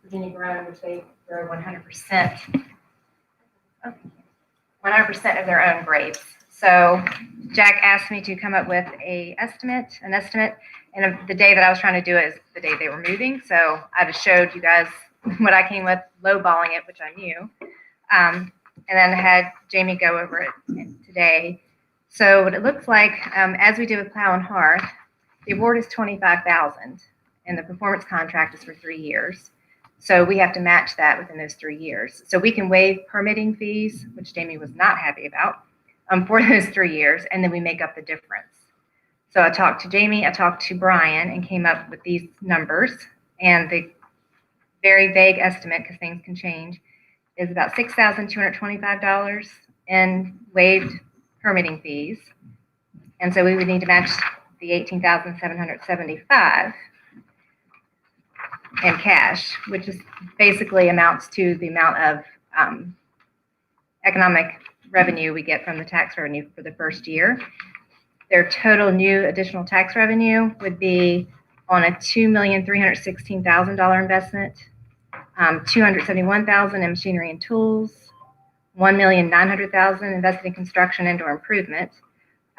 Virginia grown, which they grow 100%. 100% of their own grapes. So Jack asked me to come up with an estimate, and the day that I was trying to do it is the day they were moving. So I just showed you guys what I came with, lowballing it, which I knew. And then I had Jamie go over it today. So what it looks like, as we did with Plow and Hearth, the award is $25,000, and the performance contract is for 3 years. So we have to match that within those 3 years. So we can waive permitting fees, which Jamie was not happy about, for those 3 years, and then we make up the difference. So I talked to Jamie, I talked to Brian, and came up with these numbers. And the very vague estimate, because things can change, is about $6,225 in waived permitting fees. And so we would need to match the $18,775 in cash, which is basically amounts to the amount of economic revenue we get from the tax revenue for the first year. Their total new additional tax revenue would be on a $2,316,000 investment, $271,000 in machinery and tools, $1,900,000 invested in construction and/or improvement.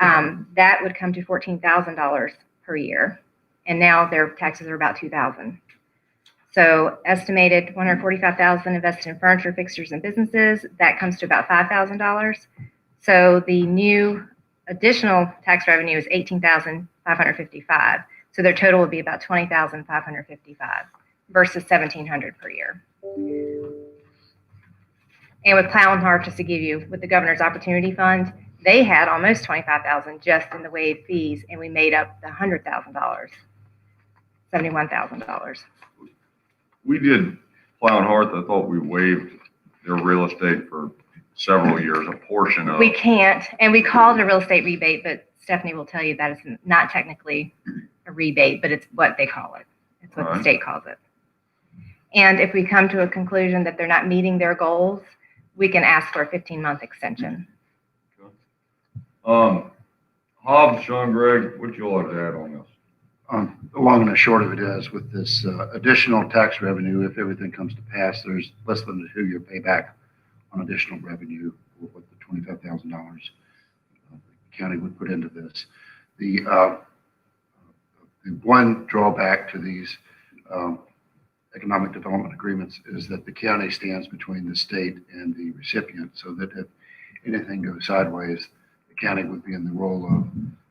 That would come to $14,000 per year, and now their taxes are about $2,000. So estimated $145,000 invested in furniture, fixtures, and businesses. That comes to about $5,000. So the new additional tax revenue is $18,555. So their total would be about $20,555 versus $1,700 per year. And with Plow and Hearth, just to give you, with the Governor's Opportunity Fund, they had almost $25,000 just in the waived fees, and we made up the $100,000, $71,000. We did Plow and Hearth. I thought we waived their real estate for several years, a portion of. We can't, and we call it a real estate rebate, but Stephanie will tell you that it's not technically a rebate, but it's what they call it. It's what the state calls it. And if we come to a conclusion that they're not meeting their goals, we can ask for a 15-month extension. Hobbs, Sean, Greg, what you all have to add on this? The long and the short of it is, with this additional tax revenue, if everything comes to pass, there's less than a 2-year payback on additional revenue with the $25,000 the county would put into this. The one drawback to these economic development agreements is that the county stands between the state and the recipient, so that if anything goes sideways, the county would be in the role of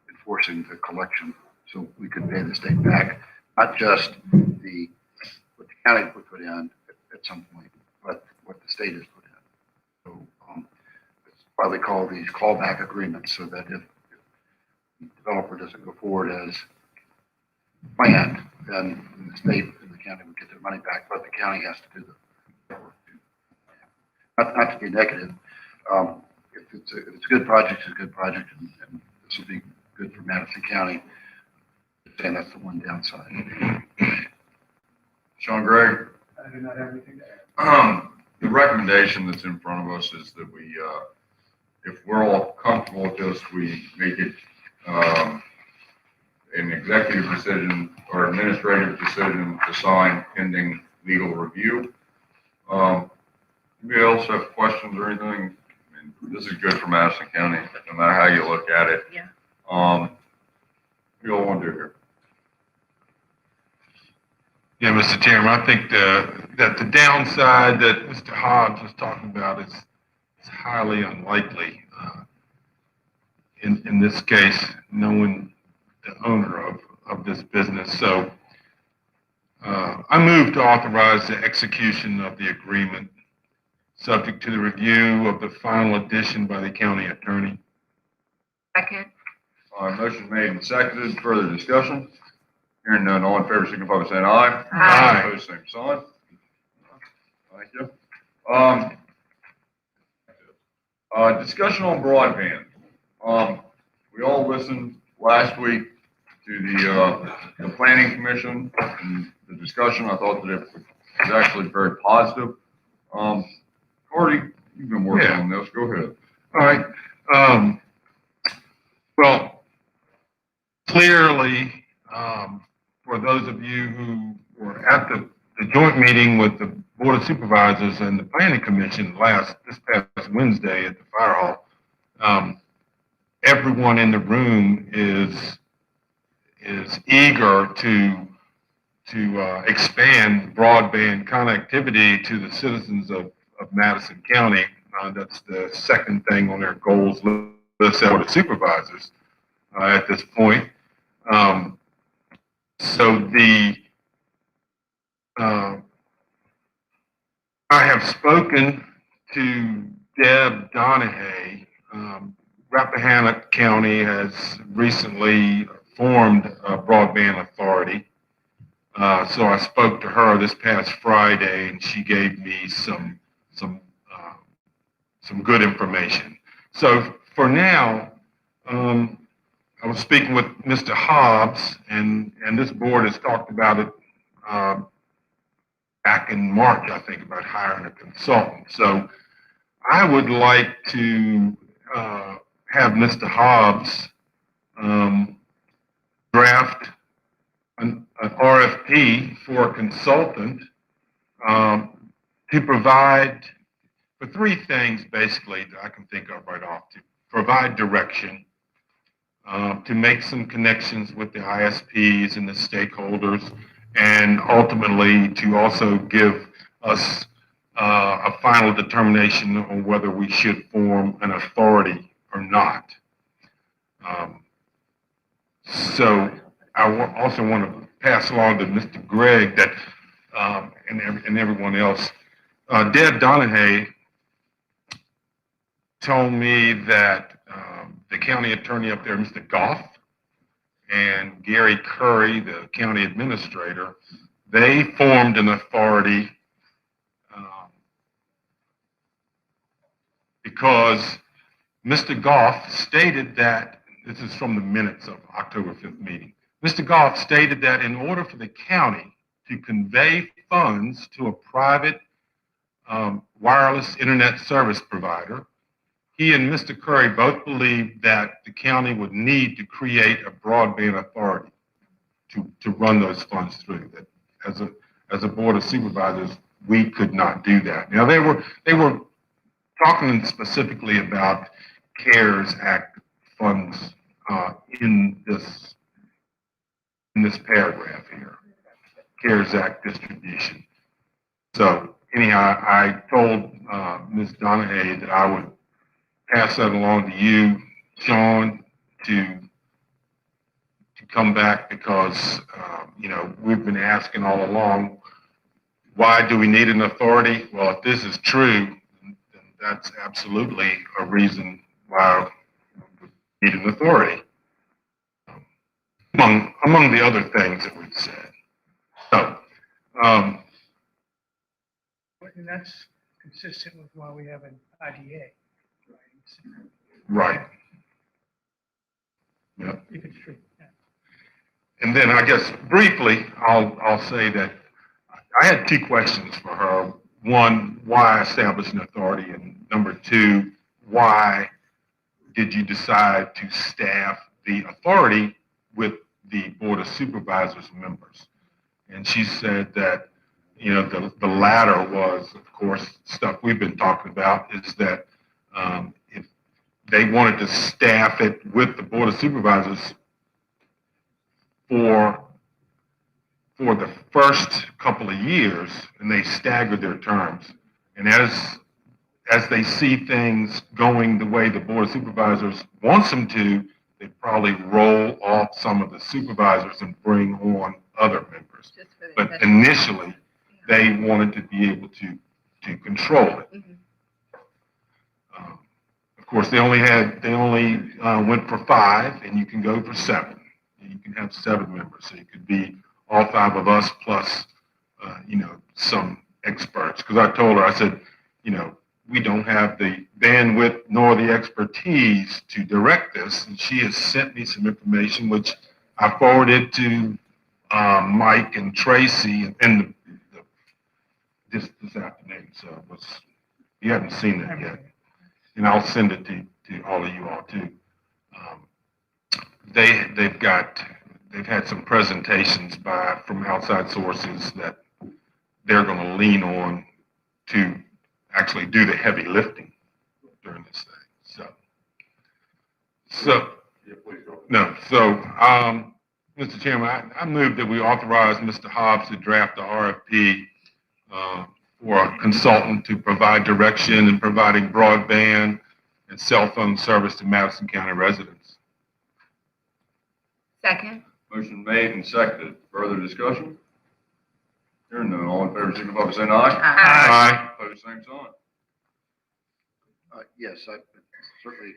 enforcing the collection. So we could pay the state back, not just what the county would put in at some point, but what the state has put in. So that's why we call these callback agreements, so that if the developer doesn't go forward as planned, then the state and the county would get their money back, but the county has to do the work. Not to be negative. If it's a good project, it's a good project, and this will be good for Madison County. And that's the one downside. Sean Gregg? I do not have anything to add. The recommendation that's in front of us is that we, if we're all comfortable with this, we make it an executive decision or administrative decision to sign pending legal review. Anybody else have questions or anything? I mean, this is good for Madison County, no matter how you look at it. Yeah. What do you all want to do here? Yeah, Mr. Chairman, I think that the downside that Mr. Hobbs was talking about is highly unlikely. In this case, knowing the owner of this business. So I move to authorize the execution of the agreement, subject to the review of the final edition by the county attorney. Second. Motion made and seconded. Further discussion? Hearing none, all in favor, signify by saying aye. Aye. Opposed, same sign. Thank you. Discussion on broadband. We all listened last week to the planning commission and the discussion. I thought that it was actually very positive. Cordy, you've been working on this. Go ahead. All right. Well, clearly, for those of you who were at the joint meeting with the Board of Supervisors and the Planning Commission this past Wednesday at the fire hall, everyone in the room is eager to expand broadband connectivity to the citizens of Madison County. That's the second thing on their goals list for the supervisors at this point. I have spoken to Deb Donahue. Rappahannock County has recently formed a broadband authority. So I spoke to her this past Friday, and she gave me some good information. So for now, I was speaking with Mr. Hobbs, and this board has talked about it back in March, I think, about hiring a consultant. So I would like to have Mr. Hobbs draft an RFP for a consultant to provide for three things, basically, that I can think of right off: to provide direction, to make some connections with the ISPs and the stakeholders, and ultimately to also give us a final determination on whether we should form an authority or not. So I also want to pass along to Mr. Gregg that, and everyone else, Deb Donahue told me that the county attorney up there, Mr. Goff, and Gary Curry, the county administrator, they formed an authority because Mr. Goff stated that, this is from the minutes of October 5th meeting, Mr. Goff stated that in order for the county to convey funds to a private wireless internet service provider, he and Mr. Curry both believed that the county would need to create a broadband authority to run those funds through. That as a board of supervisors, we could not do that. Now they were talking specifically about CARES Act funds in this paragraph here, CARES Act distribution. So anyhow, I told Ms. Donahue that I would pass that along to you, Sean, to come back because, we've been asking all along, why do we need an authority? Well, if this is true, then that's absolutely a reason why we need an authority, among the other things that we've said. So, And that's consistent with why we have an IDA. right. Yep. If it's true. Yeah. And then I guess briefly, I'll say that I had two questions for her. One, why establish an authority? And number two, why did you decide to staff the authority with the Board of Supervisors members? And she said that, the latter was, of course, stuff we've been talking about, is that if they wanted to staff it with the Board of Supervisors for the first couple of years, and they staggered their terms. And as they see things going the way the Board of Supervisors wants them to, they probably roll off some of the supervisors and bring on other members. But initially, they wanted to be able to control it. Of course, they only went for 5, and you can go for 7. You can have 7 members, so it could be all 5 of us plus, some experts. Because I told her, I said, we don't have the bandwidth nor the expertise to direct this. And she has sent me some information, which I forwarded to Mike and Tracy and this afternoon. So you haven't seen it yet, and I'll send it to all of you all too. They've had some presentations from outside sources that they're going to lean on to actually do the heavy lifting during this thing. Mr. Chairman, I move that we authorize Mr. Hobbs to draft the RFP for a consultant to provide direction in providing broadband and cell phone service to Madison County residents. Second. Motion made and seconded. Further discussion? Hearing none, all in favor, signify by saying aye. Aye. Opposed, same sign. Yes, I certainly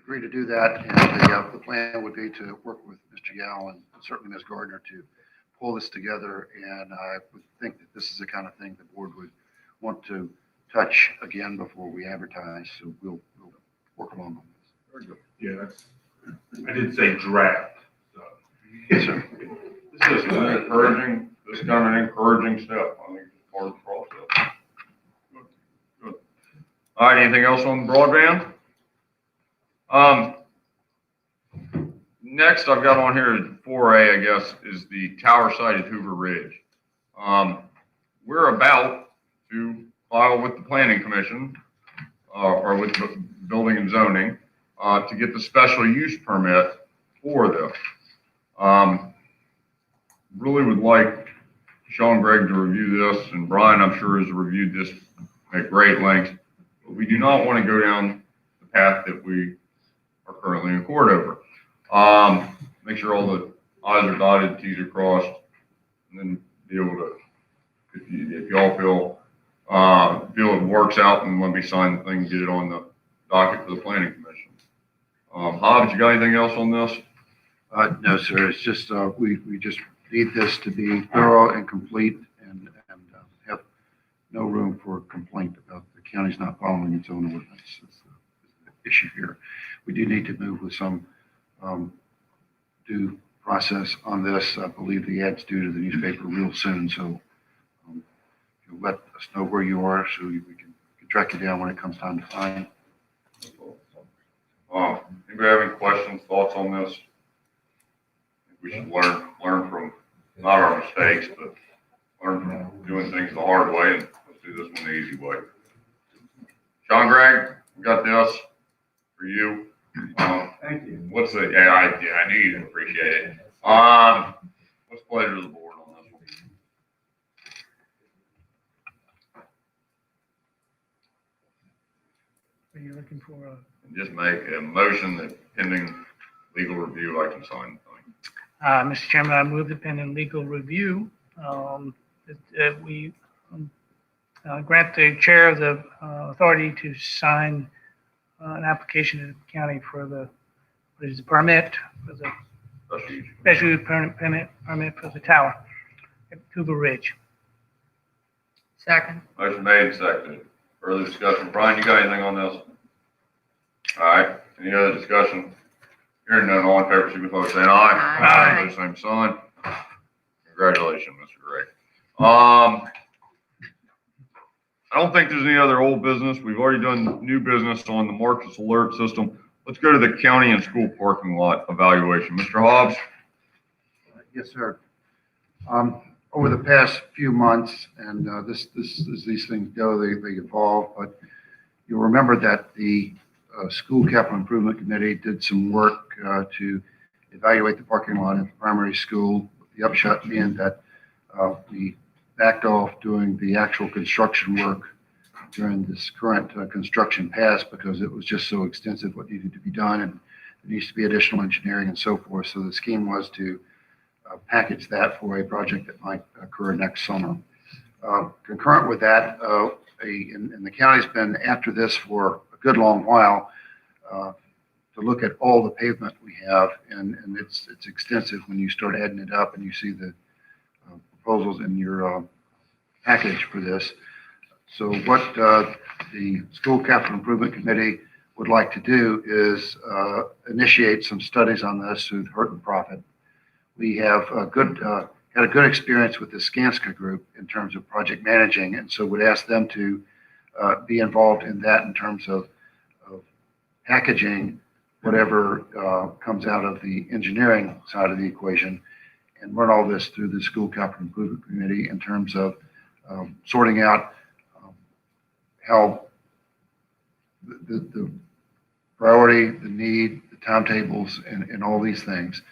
agree to do that. And the plan would be to work with Mr. Yao and certainly Ms. Gardner to pull this together. And I would think that this is the kind of thing the board would want to touch again before we advertise. So we'll work along on this. Very good. Yeah, I did say draft. So. Yes, sir. This is encouraging. This kind of an encouraging step. I think it's part of the process. Good. All right. Anything else on broadband? Next, I've got on here 4A, I guess, is the tower site at Hoover Ridge. We're about to file with the Planning Commission or with the Building and Zoning to get the special use permit for this. Really would like Sean Gregg to review this, and Brian, I'm sure, has reviewed this at great length. But we do not want to go down the path that we are currently in court over. Make sure all the I's are dotted, T's are crossed, and then be able to, if y'all feel it works out and want me to sign the thing, get it on the docket for the Planning Commission. Hobbs, you got anything else on this? No, sir. It's just we just need this to be thorough and complete and have no room for complaint about the county's not following its own ordinance. It's the issue here. We do need to move with some due process on this. I believe the ad's due to the newspaper real soon, so you'll let us know where you are so we can track you down when it comes time to sign. Anybody have any questions, thoughts on this? We should learn from not our mistakes, but learn from doing things the hard way, and let's do this one the easy way. John Gregg, we got this for you. Thank you. What's the, yeah, I knew you'd appreciate it. What's the pleasure of the board on this one? Are you looking for a? Just make a motion that pending legal review, I can sign the thing. Mr. Chairman, I move the pending legal review, that we grant the chair of the authority to sign an application to the county for the, what is the permit, for the special use permit for the tower at Cougar Ridge. Second. Motion made and seconded. Further discussion. Brian, you got anything on this? All right. Any other discussion? Hearing none, all in favor, signify by saying aye. Aye. Pose same sign. Congratulations, Mr. Gray. I don't think there's any other old business. We've already done new business on the Marcus alert system. Let's go to the county and school parking lot evaluation. Mr. Hobbs? Yes, sir. Over the past few months, and this as these things go, they evolve, but you'll remember that the School Capital Improvement Committee did some work to evaluate the parking lot at the primary school. The upshot being that we backed off doing the actual construction work during this current construction pass because it was just so extensive what needed to be done, and there needs to be additional engineering and so forth. So the scheme was to package that for a project that might occur next summer. Concurrent with that, and the county's been after this for a good long while to look at all the pavement we have, and it's extensive when you start adding it up and you see the proposals in your package for this. So what the School Capital Improvement Committee would like to do is initiate some studies on this through Hurt and Profit. We have had a good experience with the Skanska group in terms of project managing, and so would ask them to be involved in that in terms of packaging whatever comes out of the engineering side of the equation and run all this through the School Capital Improvement Committee in terms of sorting out how the priority, the need, the timetables, and all these things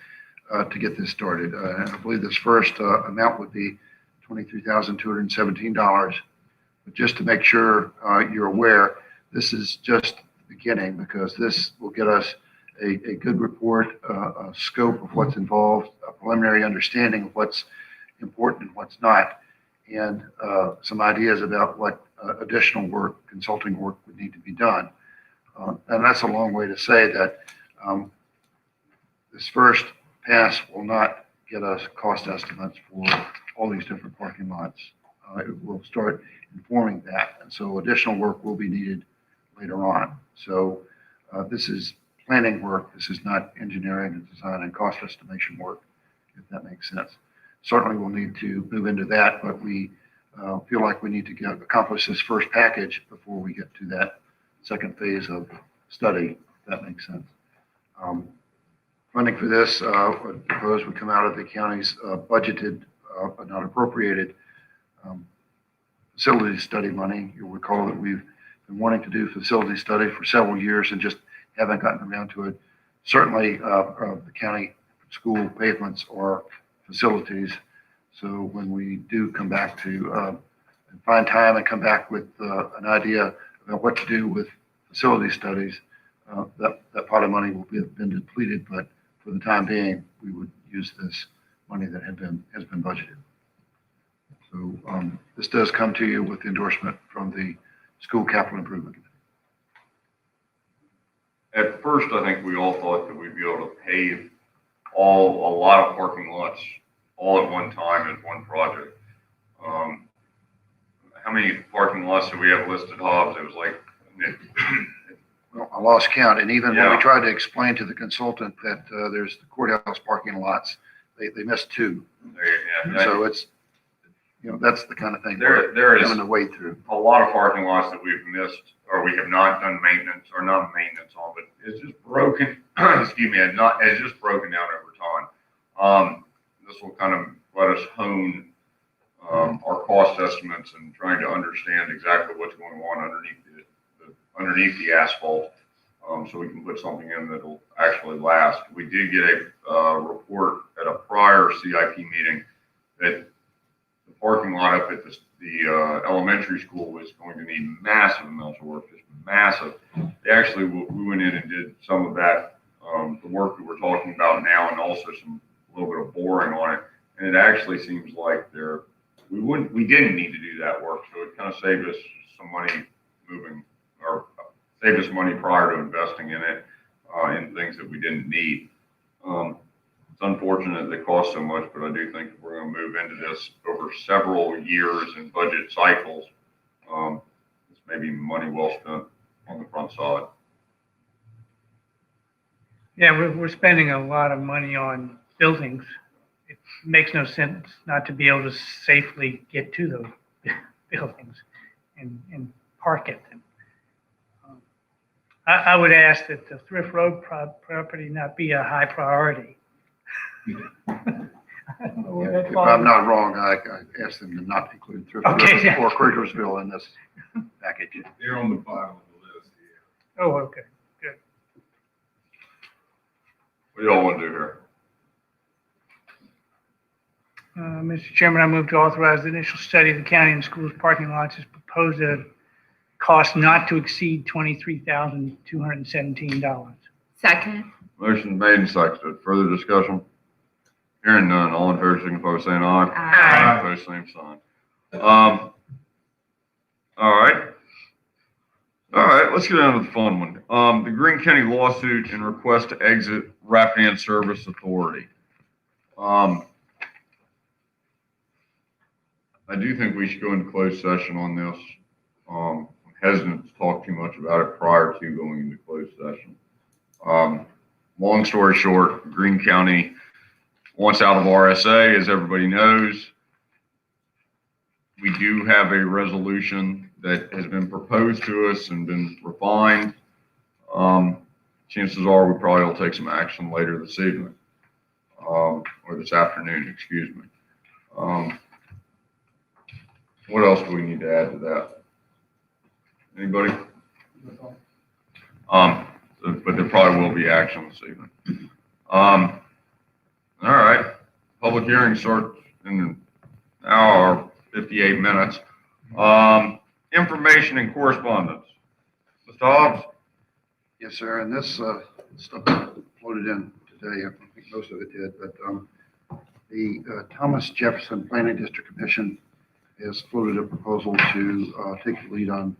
to get this started. I believe this first amount would be $23,217. But just to make sure you're aware, this is just the beginning because this will get us a good report, a scope of what's involved, a preliminary understanding of what's important and what's not, and some ideas about what additional work, consulting work would need to be done. And that's a long way to say that this first pass will not get us cost estimates for all these different parking lots. It will start informing that. And so additional work will be needed later on. So this is planning work. This is not engineering and design and cost estimation work, if that makes sense. Certainly we'll need to move into that, but we feel like we need to accomplish this first package before we get to that second phase of study, if that makes sense. Funding for this, would propose would come out of the county's budgeted but not appropriated facility study money. You'll recall that we've been wanting to do facility study for several years and just haven't gotten around to it. Certainly, the county school pavements or facilities. So when we do come back to find time and come back with an idea about what to do with facility studies, that pot of money will have been depleted, but for the time being, we would use this money that has been budgeted. So this does come to you with endorsement from the School Capital Improvement Committee. At first, I think we all thought that we'd be able to pave a lot of parking lots all at one time as one project. How many parking lots do we have listed, Hobbs? It was like, well, I lost count, and even when we tried to explain to the consultant that there's the courthouse parking lots, they missed two. So it's, that's the kind of thing there is having to wade through. a lot of parking lots that we've missed or we have not done maintenance or not maintenance on, but it's just broken. Excuse me, it's just broken down over time. This will kind of let us hone our cost estimates and trying to understand exactly what's going on underneath the underneath the asphalt, so we can put something in that'll actually last. We did get a report at a prior CIP meeting that the parking lot up at the elementary school was going to need massive amounts of work, just massive. They actually, we went in and did some of that, the work that we're talking about now, and also a little bit of boring on it. And it actually seems like we didn't need to do that work, so it kind of saved us some money saved us money prior to investing in it, in things that we didn't need. It's unfortunate that it costs so much, but I do think if we're going to move into this over several years and budget cycles, it's maybe money well spent on the front side. Yeah, we're spending a lot of money on buildings. It makes no sense not to be able to safely get to those buildings and park at them. I would ask that the Thrift Road property not be a high priority. If I'm not wrong, I asked them to not include Thrift Road or Critters,ville in this package. They're on the bottom of the list here. Oh, okay, good. What do y'all want to do here? Mr. Chairman, I move to authorize the initial study of the county and schools parking lots as proposed at a cost not to exceed $23,217. Second. Motion made and seconded. Further discussion? Hearing none. All in favor, signify by saying aye. Aye. Opposed, same sign. All right. Let's get on to the fun one. The Greene County lawsuit and request to exit Rapidan Service Authority. I do think we should go into closed session on this. I'm hesitant to talk too much about it prior to going into closed session. Long story short, Greene County wants out of RSA, as everybody knows. We do have a resolution that has been proposed to us and been refined. Chances are we probably will take some action later this evening, or this afternoon, excuse me. What else do we need to add to that? Anybody? But there probably will be action this evening. All right. Public hearing starts in an hour, 58 minutes. Information and correspondence. Mr. Hobbs? Yes, sir. And this stuff floated in today. I think most of it did, but the Thomas Jefferson Planning District Commission has floated a proposal to take the lead on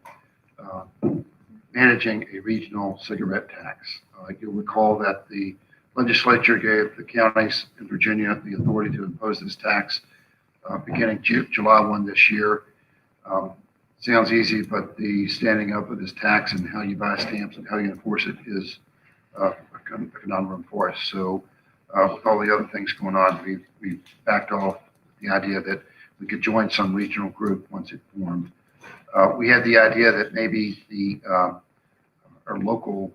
managing a regional cigarette tax. You'll recall that the legislature gave the counties in Virginia the authority to impose this tax beginning July 1 this year. Sounds easy, but the standing up of this tax and how you buy stamps and how you enforce it is a conundrum for us. So with all the other things going on, we've backed off the idea that we could join some regional group once it formed. We had the idea that maybe our local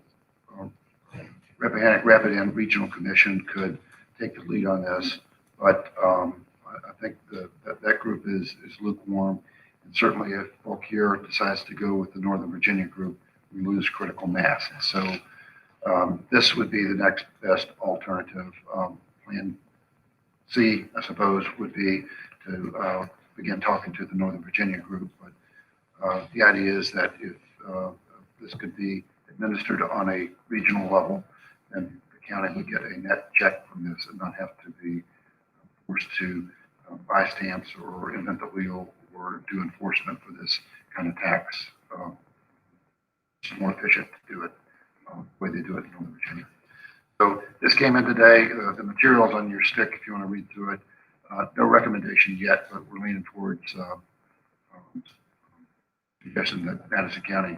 Rapidan Regional Commission could take the lead on this, but I think that group is lukewarm. And certainly if Fauquier decides to go with the Northern Virginia group, we lose critical mass. And so this would be the next best alternative. Plan C, I suppose, would be to begin talking to the Northern Virginia group. But the idea is that if this could be administered on a regional level, then the county would get a net check from this and not have to be forced to buy stamps or invent the wheel or do enforcement for this kind of tax. It's more efficient to do it the way they do it in Northern Virginia. So this came in today. The material's on your stick if you want to read through it. No recommendation yet, but we're leaning towards suggesting that Madison County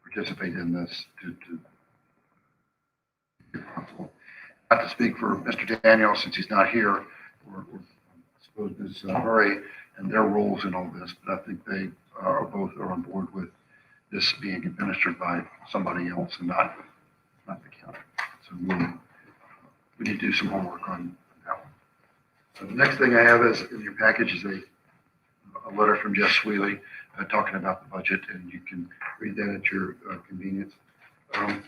participate in this to possible. Not to speak for Mr. Daniel since he's not here, or I suppose Ms. Murray and their roles in all this, but I think they both are on board with this being administered by somebody else and not the county. So we need to do some homework on that one. So the next thing I have is in your package is a letter from Jess Sweeley. talking about the budget, and you can read that at your convenience. And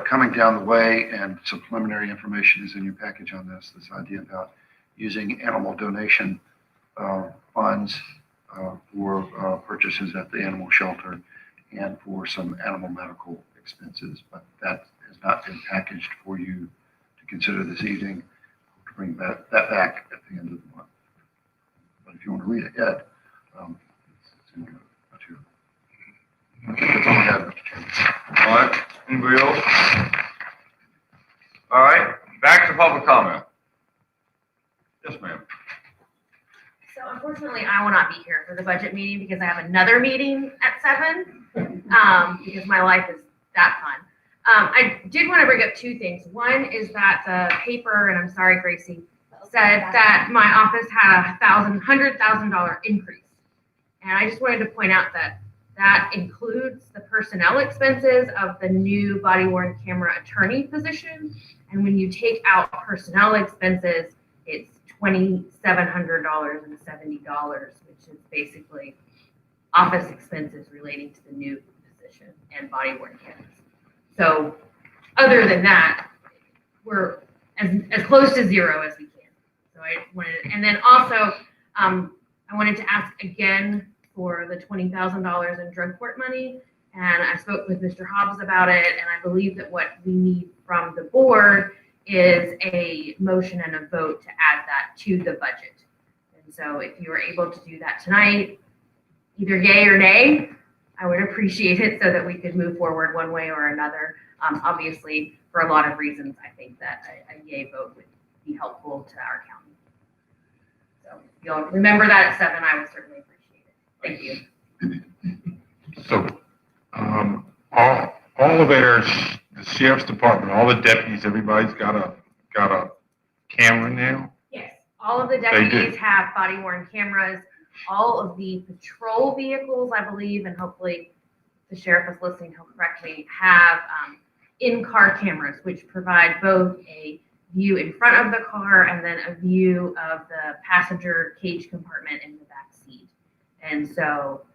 coming down the way, and some preliminary information is in your package on this idea about using animal donation funds for purchases at the animal shelter and for some animal medical expenses. But that has not been packaged for you to consider this evening. To bring that back at the end of the month. But if you want to read ahead, it's in your material. That's all I have, Mr. Chairman. All right, anybody else? All right, back to public comment. Yes, ma'am. So unfortunately, I will not be here for the budget meeting because I have another meeting at 7, because my life is that fun. I did want to bring up 2 things. One is that the paper, and I'm sorry, Gracie, said that my office had $100,000 increase. And I just wanted to point out that that includes the personnel expenses of the new body-worn camera attorney position. And when you take out personnel expenses, it's $2,770, which is basically office expenses relating to the new position and body-worn cameras. So other than that, we're as close to zero as we can. So I wanted, and then also, I wanted to ask again for the $20,000 in drug court money. And I spoke with Mr. Hobbs about it, and I believe that what we need from the board is a motion and a vote to add that to the budget. And so if you are able to do that tonight, either yay or nay, I would appreciate it so that we could move forward one way or another. Obviously, for a lot of reasons, I think that a yay vote would be helpful to our county. So if you'll remember that at 7, I would certainly appreciate it. Thank you. So, all of the sheriff's department, all the deputies, everybody's got a camera now? Yes, all of the deputies have body-worn cameras. All of the patrol vehicles, I believe, and hopefully the sheriff is listening, he'll correct me, have in-car cameras, which provide both a view in front of the car and then a view of the passenger cage compartment in the back seat. And so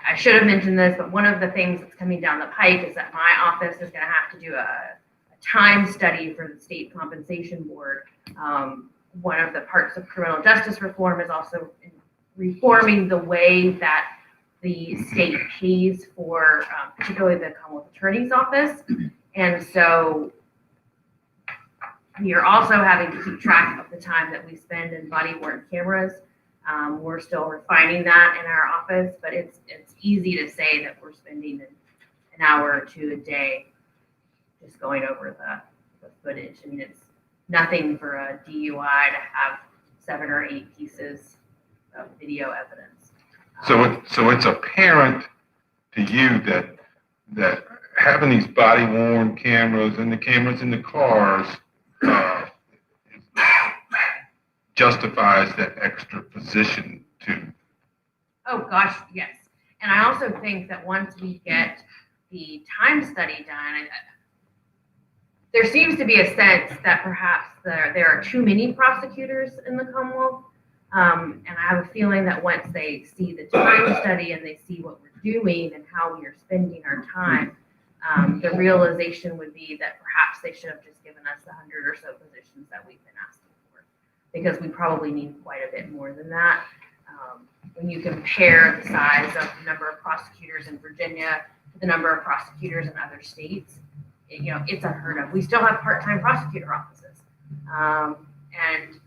I should have mentioned this, but one of the things that's coming down the pike is that my office is going to have to do a time study for the state compensation board. One of the parts of criminal justice reform is also reforming the way that the state pays for particularly the Commonwealth Attorney's Office. And so we are also having to keep track of the time that we spend in body-worn cameras. We're still refining that in our office, but it's easy to say that we're spending an hour or 2 a day just going over the footage. I mean, it's nothing for a DUI to have 7 or 8 pieces of video evidence. So it's apparent to you that having these body-worn cameras and the cameras in the cars justifies that extra position too. Oh gosh, yes. And I also think that once we get the time study done, there seems to be a sense that perhaps there are too many prosecutors in the Commonwealth. And I have a feeling that once they see the time study and they see what we're doing and how we are spending our time, the realization would be that perhaps they should have just given us the 100 or so positions that we've been asking for, because we probably need quite a bit more than that. When you compare the size of the number of prosecutors in Virginia to the number of prosecutors in other states, it's unheard of. We still have part-time prosecutor offices. And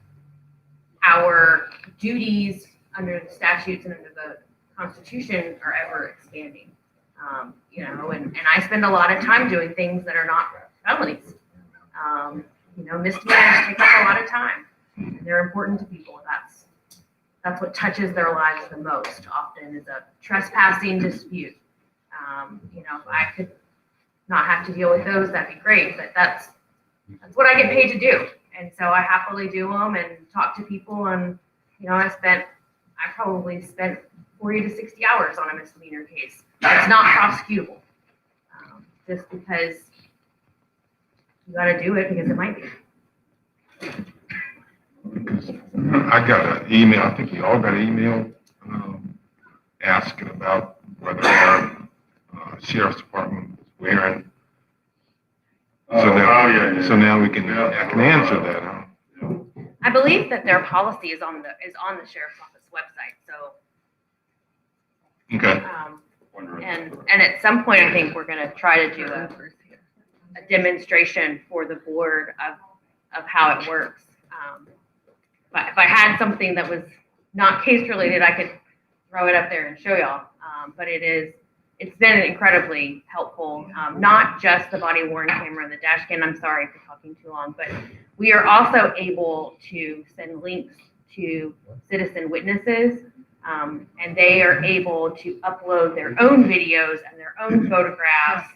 our duties under the statutes and under the Constitution are ever expanding. And I spend a lot of time doing things that are not felonies. Misdemeanors take up a lot of time. And they're important to people. That's what touches their lives the most often is a trespassing dispute. If I could not have to deal with those, that'd be great, but that's what I get paid to do. And so I happily do them and talk to people. And, I probably spent 40 to 60 hours on a misdemeanor case. It's not prosecutable. Just because you got to do it because it might be. I got an email. I think we all got an email asking about whether our sheriff's department is wearing. So now we can, I can answer that, huh? I believe that their policy is on the sheriff's office website, so. Okay. And at some point, I think we're gonna try to do a demonstration for the board of how it works. But if I had something that was not case related, I could throw it up there and show y'all. But it's been incredibly helpful, not just the body worn camera and the dash cam. I'm sorry for talking too long, but we are also able to send links to citizen witnesses, and they are able to upload their own videos and their own photographs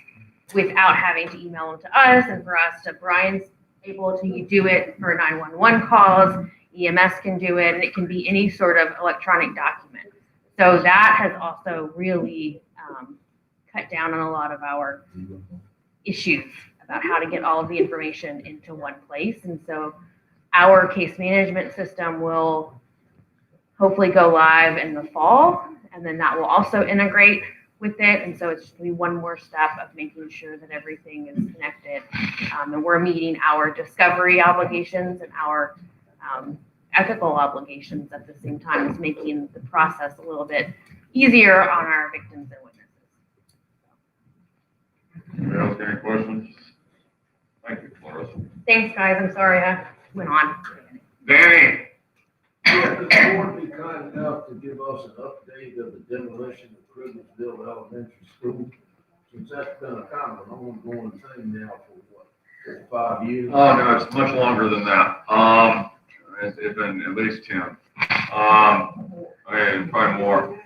without having to email them to us and for us to, Brian's able to do it for 911 calls, EMS can do it, and it can be any sort of electronic document. So that has also really cut down on a lot of our issues about how to get all of the information into one place. And so our case management system will hopefully go live in the fall, and then that will also integrate with it. And so it's just gonna be one more step of making sure that everything is connected. And we're meeting our discovery obligations and our ethical obligations at the same time as making the process a little bit easier on our victims and witnesses. Anybody else got any questions? Thank you, Flores. Thanks, guys. I'm sorry I went on. Danny? Yeah, could the board be kind enough to give us an update of the demolition of Cribblesville Elementary School? Since that's been a kind of an ongoing thing now for what, 5 years? Oh, no, it's much longer than that. It's been at least 10. And probably more.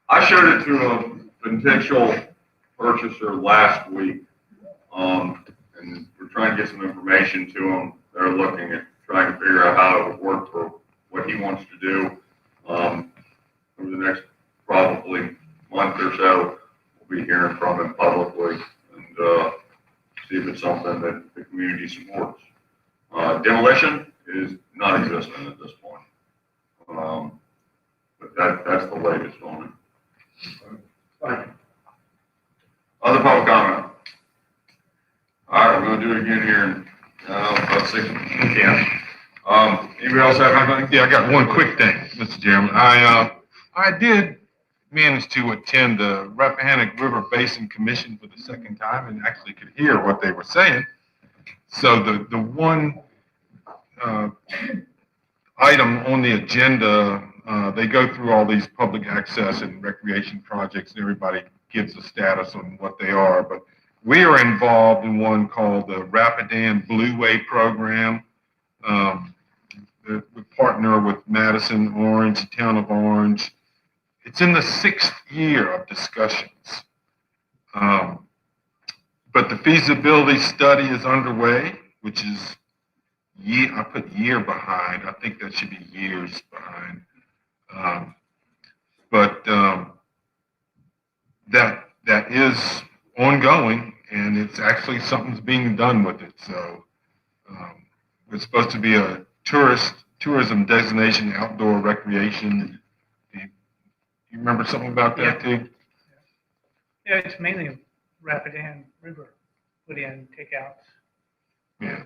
I showed it to a potential purchaser last week. And we're trying to get some information to them. They're looking at trying to figure out how it would work for what he wants to do. Over the next probably month or so, we'll be hearing from him publicly and see if it's something that the community supports. Demolition is not existent at this point. But that's the latest on it. Thank you. Other public comment? All right, we're gonna do it again here in about 6 p.m. Anybody else have anything? Yeah, I got one quick thing, Mr. Chairman. I did manage to attend the Rappahannock River Basin Commission for the second time and actually could hear what they were saying. So the one item on the agenda, they go through all these public access and recreation projects, and everybody gives a status on what they are. But we are involved in one called the Rapidan Blueway Program. We partner with Madison, Orange, Town of Orange. It's in the 6th year of discussions. But the feasibility study is underway, which is I put year behind. I think that should be years behind. But that is ongoing, and it's actually something's being done with it. So it's supposed to be a tourism destination, outdoor recreation. You remember something about that too? Yeah, it's mainly Rapidan River put in takeouts. Yeah.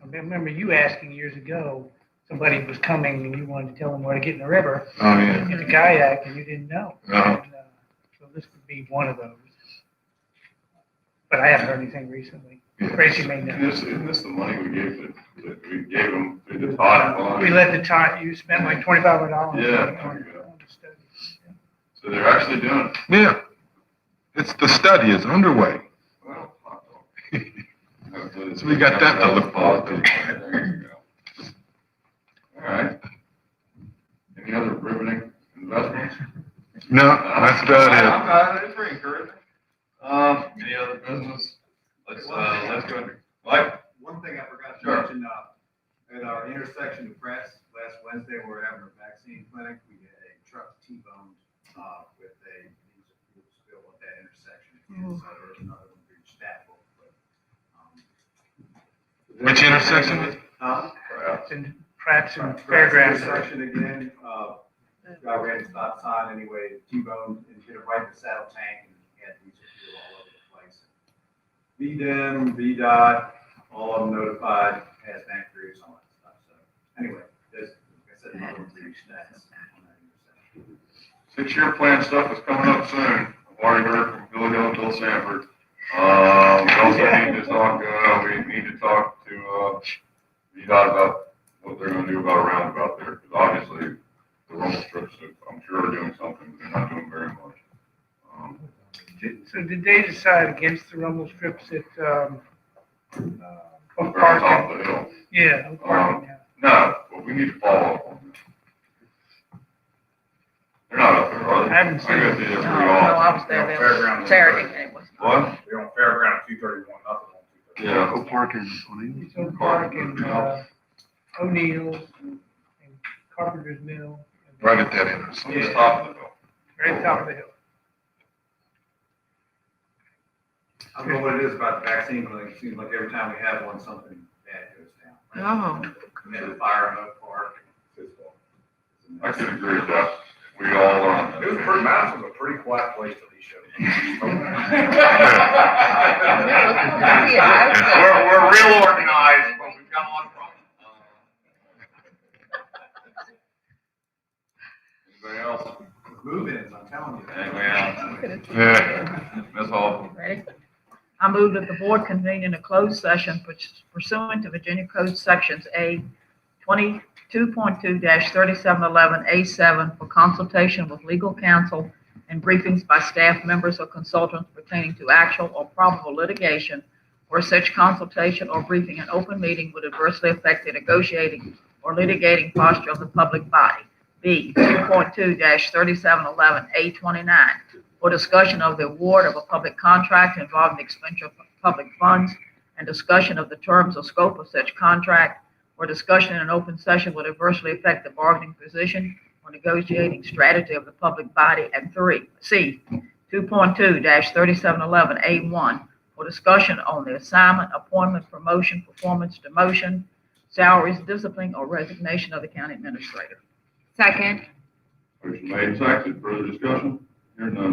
I remember you asking years ago, somebody was coming and you wanted to tell them where to get in the river. Oh, yeah. Get a kayak and you didn't know. Uh-huh. And, so this would be one of those. But I haven't heard anything recently. Tracy may know. Isn't this the money we gave them through the pot? We let the time, you spent like $2,500. Yeah, on there you go. the study. So they're actually doing it. Yeah. The study is underway. Well, So we got that to look forward to. There you go. All right. Any other riveting investments? No, that's about it. It's pretty encouraging. Any other business? Let's go into, Mike? One thing I forgot to Sure. mention, at our intersection of Press last Wednesday, we were having a vaccine clinic. We had a truck T-boned, with a spill at that intersection. So there's another one for each staff. Which intersection is it? It's in Pratt's and Fairgrounds. Intersection again, drive ahead and stop sign anyway, T-bone and hit it right in the saddle tank and had diesel fuel all over the place. VDEM, VDOT, all of them notified, hazmat crews, all that stuff. So anyway, there's, like I said, another three stats on that intersection. 6-year plan stuff is coming up soon. I've already heard from Billy Hill and Bill Sanford. We also need to talk to VDOT about what they're gonna do about a roundabout there, because obviously the rumble strips, I'm sure, are doing something, but they're not doing very much. So did they decide against the rumble strips at, They're on top of the hill. Yeah, no parking, yeah. No, but we need to follow up on this. They're not up there, are they? I haven't seen I it. got there No, pretty no, often. I was there, Fairground. Saturday, it was. What? They're on Fairground 231, nothing on 231. Yeah. Go parking on So Park and, O'Neill's and Carpenter's Mill. and- Right at that intersection. On the top of the hill. Right at the top of the hill. I don't know what it is about the vaccine clinic. It seems like every time we have one, something bad goes down. Oh. We had a fire in Oak Park. I can agree with that. We all are on that. It was pretty, Madison was a pretty quiet place till these shows. We're real organized, but we've got one problem. Anybody else? Move-ins, I'm telling you. Anybody else? Yeah. Ms. Hall? Ready? I move that the board convene in a closed session pursuant to Virginia Code Sections A 22.2-3711A7 for consultation with legal counsel and briefings by staff members or consultants pertaining to actual or probable litigation, or such consultation or briefing in open meeting would adversely affect the negotiating or litigating posture of the public body. B, 2.2-3711A29, for discussion of the award of a public contract involving the expenditure of public funds and discussion of the terms or scope of such contract, or discussion in an open session would adversely affect the bargaining position or negotiating strategy of the public body. And 3, C, 2.2-3711A1, for discussion on the assignment, appointment, promotion, performance, demotion, salaries, discipline, or resignation of the county administrator. Second. Motion made, seconded, further discussion? Hearing none,